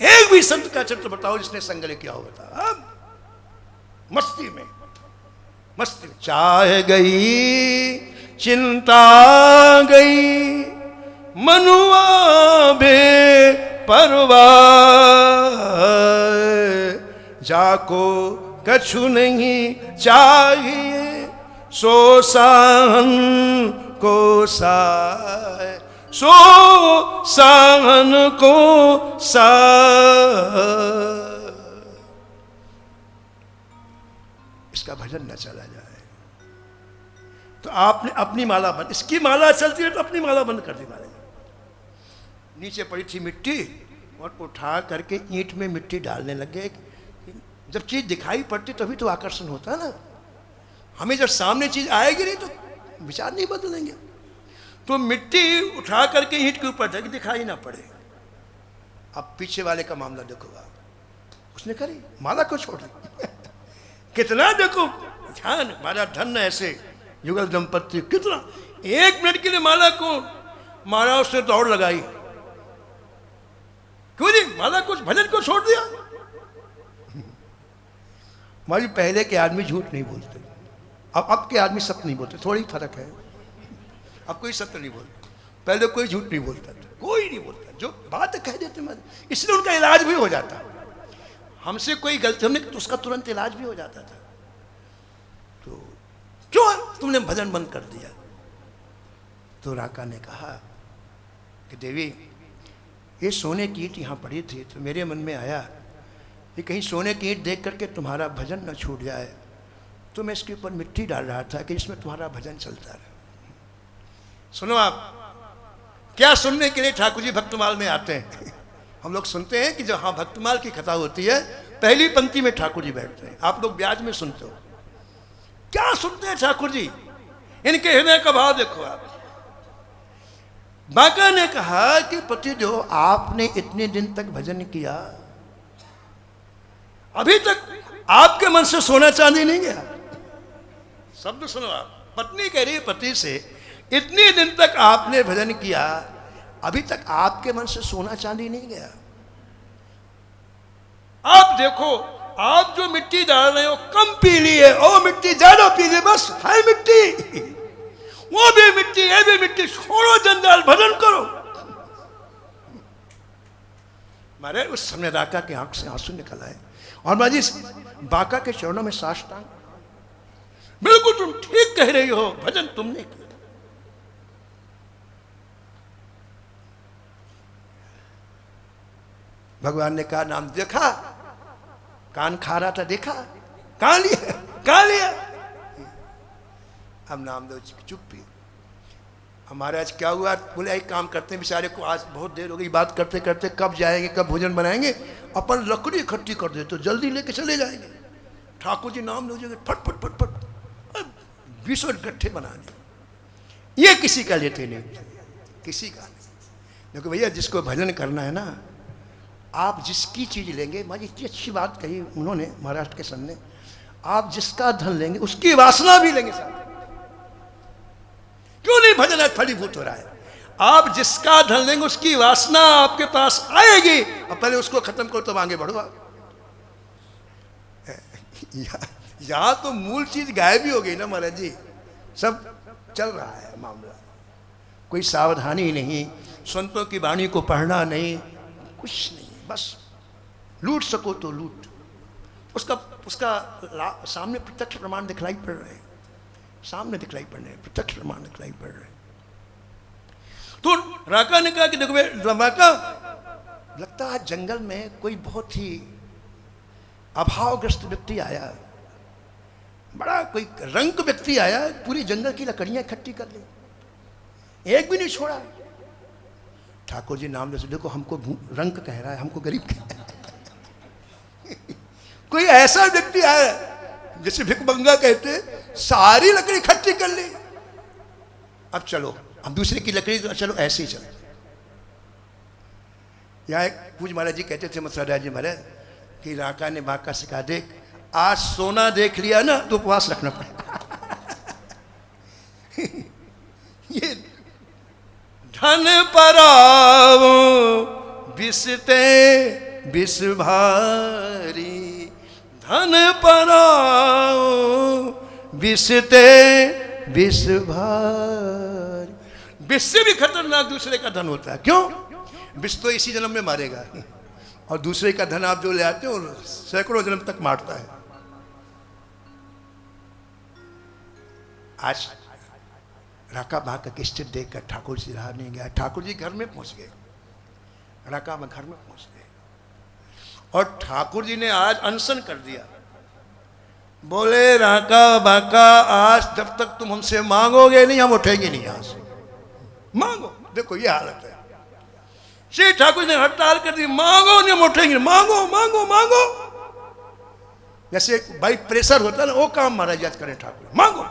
एक भी संत का चरित्र बताओ जिसने संग्रह किया हो, बताओ। मस्ती में, मस्ती में चाह गई चिंता गई, मनुआ बे परवाह, जाको कछु नहीं चाहिए, सो सहन को साय, सो सहन को साय। इसका भजन न चला जाए तो आपने अपनी माला बंद, इसकी माला चलती है तो अपनी माला बंद कर दी। माला नीचे पड़ी थी मिट्टी और उठा करके ईंट में मिट्टी डालने लगे। जब चीज दिखाई पड़ती तभी तो आकर्षण होता है ना। हमें जब सामने चीज आएगी नहीं तो विचार नहीं बदलेंगे। तो मिट्टी उठा करके ईंट के ऊपर ढक, दिखाई ना पड़े। अब पीछे वाले का मामला देखो आप, उसने करी माला को छोड़ दी। कितना देखो ध्यान, माला धन ऐसे युगल दंपत्ति, कितना 1 मिनट के लिए माला को मारा, उसने दौड़ लगाई। क्यों नहीं? माला कुछ भजन को छोड़ दिया। हमारी पहले के आदमी झूठ नहीं बोलते, अब के आदमी सत्य नहीं बोलते, थोड़ी फर्क है। अब कोई सत्य नहीं बोलता, पहले कोई झूठ नहीं बोलता था, कोई नहीं बोलता, जो बात कह देते मैं, इसलिए उनका इलाज भी हो जाता। हमसे कोई गलती हमने तो उसका तुरंत इलाज भी हो जाता था। तो क्यों तुमने भजन बंद कर दिया? तो राका ने कहा कि देवी, ये सोने की ईंट यहाँ पड़ी थी तो मेरे मन में आया कि कहीं सोने की ईंट देख करके तुम्हारा भजन न छूट जाए, तो मैं इसके ऊपर मिट्टी डाल रहा था कि इसमें तुम्हारा भजन चलता रहे। सुनो आप, क्या सुनने के लिए ठाकुर जी भक्तमाल में आते हैं। हम लोग सुनते हैं कि जब हाँ भक्तमाल की कथा होती है, पहली पंक्ति में ठाकुर जी बैठते हैं। आप लोग ब्याज में सुनते हो, क्या सुनते हैं ठाकुर जी? इनके हृदय का भाव देखो आप। बाका ने कहा कि पति जो आपने इतने दिन तक भजन किया, अभी तक आपके मन से सोना चांदी नहीं गया। शब्द सुनो आप, पत्नी कह रही है पति से, इतने दिन तक आपने भजन किया, अभी तक आपके मन से सोना चांदी नहीं गया। आप देखो, आप जो मिट्टी डाल रहे हो कम पी लिए, ओ मिट्टी ज्यादा पी लिए, बस है मिट्टी, वो भी मिट्टी, ये भी मिट्टी, छोड़ो जंजाल, भजन करो। मारे उस समय राका की आंख से आंसू निकल आए और महाराज जी बाका के चरणों में साष्टांग, बिल्कुल तुम ठीक कह रही हो, भजन तुमने किया। भगवान ने कहा नाम देखा, कान खा रहा था देखा, कहां लिया कहां लिया। अब नामदेव चुप भी। हमारे आज क्या हुआ, बोले एक काम करते हैं, बेचारे को आज बहुत देर हो गई बात करते करते, कब जाएंगे कब भोजन बनाएंगे, अपन लकड़ी इकट्ठी कर दे तो जल्दी लेके चले जाएंगे। ठाकुर जी नाम लो फट फट फट फट 20 गट्ठे बना दिए। ये किसी का लेते नहीं, किसी का नहीं। क्योंकि भैया जिसको भजन करना है ना, आप जिसकी चीज लेंगे, माँ इतनी अच्छी बात कही उन्होंने महाराष्ट्र के सन ने, आप जिसका धन लेंगे उसकी वासना भी लेंगे साथ। क्यों नहीं भजन आज फलीभूत हो रहा है? आप जिसका धन लेंगे उसकी वासना आपके पास आएगी, और पहले उसको खत्म करो तो आगे बढ़ो। यहां तो मूल चीज गायब ही हो गई ना महाराज जी, सब चल रहा है मामला, कोई सावधानी नहीं, संतों की वाणी को पढ़ना नहीं, कुछ नहीं, बस लूट सको तो लूट। उसका सामने प्रत्यक्ष प्रमाण दिखलाई पड़ रहे हैं, सामने दिखलाई पड़ रहे हैं, प्रत्यक्ष प्रमाण दिखलाई पड़ रहे हैं। तो राका ने कहा कि देखो राका, लगता है जंगल में कोई बहुत ही अभावग्रस्त व्यक्ति आया, बड़ा कोई रंक व्यक्ति आया, पूरी जंगल की लकड़ियां इकट्ठी कर ली, एक भी नहीं छोड़ा। ठाकुर जी नाम ले, देखो हमको रंक कह रहा है, हमको गरीब कह रहा है। कोई ऐसा व्यक्ति आया जैसे भिकमंगा कहते, सारी लकड़ी इकट्ठी कर ली, अब चलो अब दूसरे की लकड़ी, चलो ऐसे ही चलो। यहाँ एक पूज महाराज जी कहते थे, मथुरा जी महाराज, कि राका ने बाका से कहा, देख आज सोना देख लिया ना तो उपवास रखना पड़ेगा। ये धन पराओ बिसते बिस भारी, धन पराओ बिसते बिस भारी। विष से भी खतरनाक दूसरे का धन होता है। क्यों? विष तो इसी जन्म में मारेगा, और दूसरे का धन आप जो ले आते हो सैकड़ों जन्म तक मारता है। आज राका बाका की स्थिति देखकर ठाकुर जी रहा नहीं गया, ठाकुर जी घर में पहुंच गए, राका में घर में पहुंच गए, और ठाकुर जी ने आज अनशन कर दिया। बोले राका बाका, आज जब तक तुम हमसे मांगोगे नहीं हम उठेंगे नहीं यहां से, मांगो। देखो ये हालत है। श्री ठाकुर ने हड़ताल कर दी, मांगो नहीं हम उठेंगे, मांगो मांगो मांगो। जैसे भाई प्रेशर होता है ना, वो काम महाराज आज करें, ठाकुर मांगो।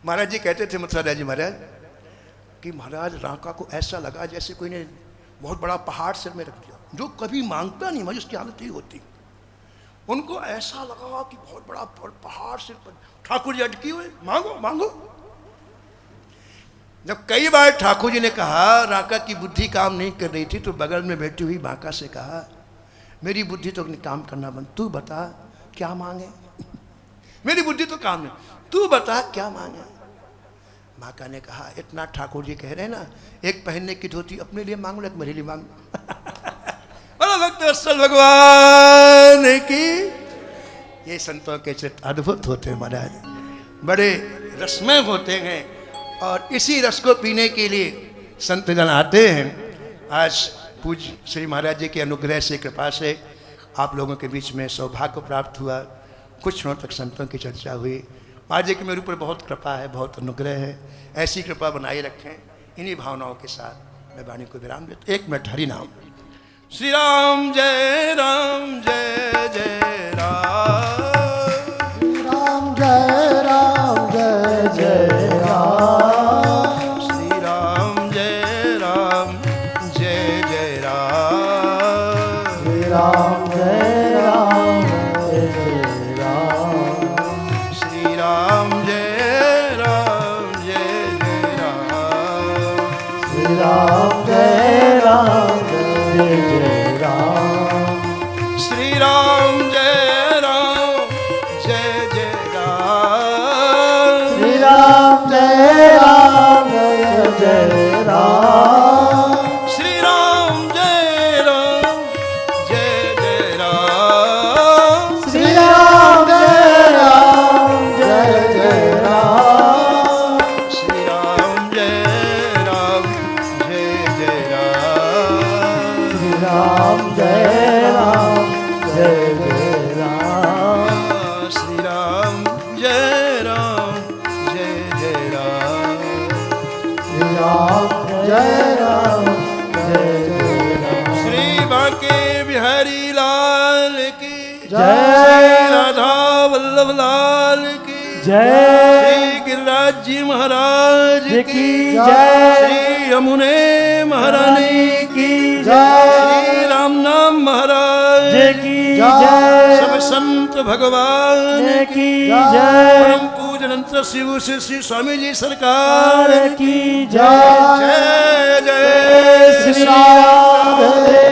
महाराज जी कहते थे मथुरा जी महाराज कि महाराज राका को ऐसा लगा जैसे कोई ने बहुत बड़ा पहाड़ सिर में रख दिया, जो कभी मांगता नहीं महाराज उसकी हालत ही होती। उनको ऐसा लगा कि बहुत बड़ा पहाड़ सिर पर, ठाकुर जी अटकी हुए, मांगो मांगो। जब कई बार ठाकुर जी ने कहा राका की बुद्धि काम नहीं कर रही थी, तो बगल में बैठी हुई बाका से कहा, मेरी बुद्धि तो काम करना बंद, तू बता क्या मांगे। मेरी बुद्धि तो काम नहीं, तू बता क्या मांगे। बाका ने कहा, इतना ठाकुर जी कह रहे हैं ना, एक पहनने की धोती अपने लिए मांग लो, एक मेरे लिए मांग लो। बड़ा भक्त वत्सल भगवान की। ये संतों के चित्र अद्भुत होते हैं महाराज, बड़े रसमय होते हैं, और इसी रस को पीने के लिए संत जन आते हैं। आज पूज्य श्री महाराज जी के अनुग्रह से, कृपा से आप लोगों के बीच में सौभाग्य प्राप्त हुआ, कुछ क्षणों तक संतों की चर्चा हुई। महाराज जी की मेरे ऊपर बहुत कृपा है, बहुत अनुग्रह है, ऐसी कृपा बनाए रखें। इन्हीं भावनाओं के साथ मैं वाणी को विराम देता। एक मिनट हरि नाम। श्री राम जय राम जय जय राम, राम जय राम जय जय राम, श्री राम जय राम जय जय राम, श्री राम जय राम जय जय राम, श्री राम जय राम जय जय राम, श्री राम जय राम जय जय राम, श्री राम जय जय राधा वल्लभ लाल की जय श्री गिरिराज जी महाराज की जय श्री यमुने महारानी की जय श्री राम नाम महाराज की जय सब संत भगवान की जय परम पूजनंत शिव श्री स्वामी जी सरकार की जय जय जय श्री राधे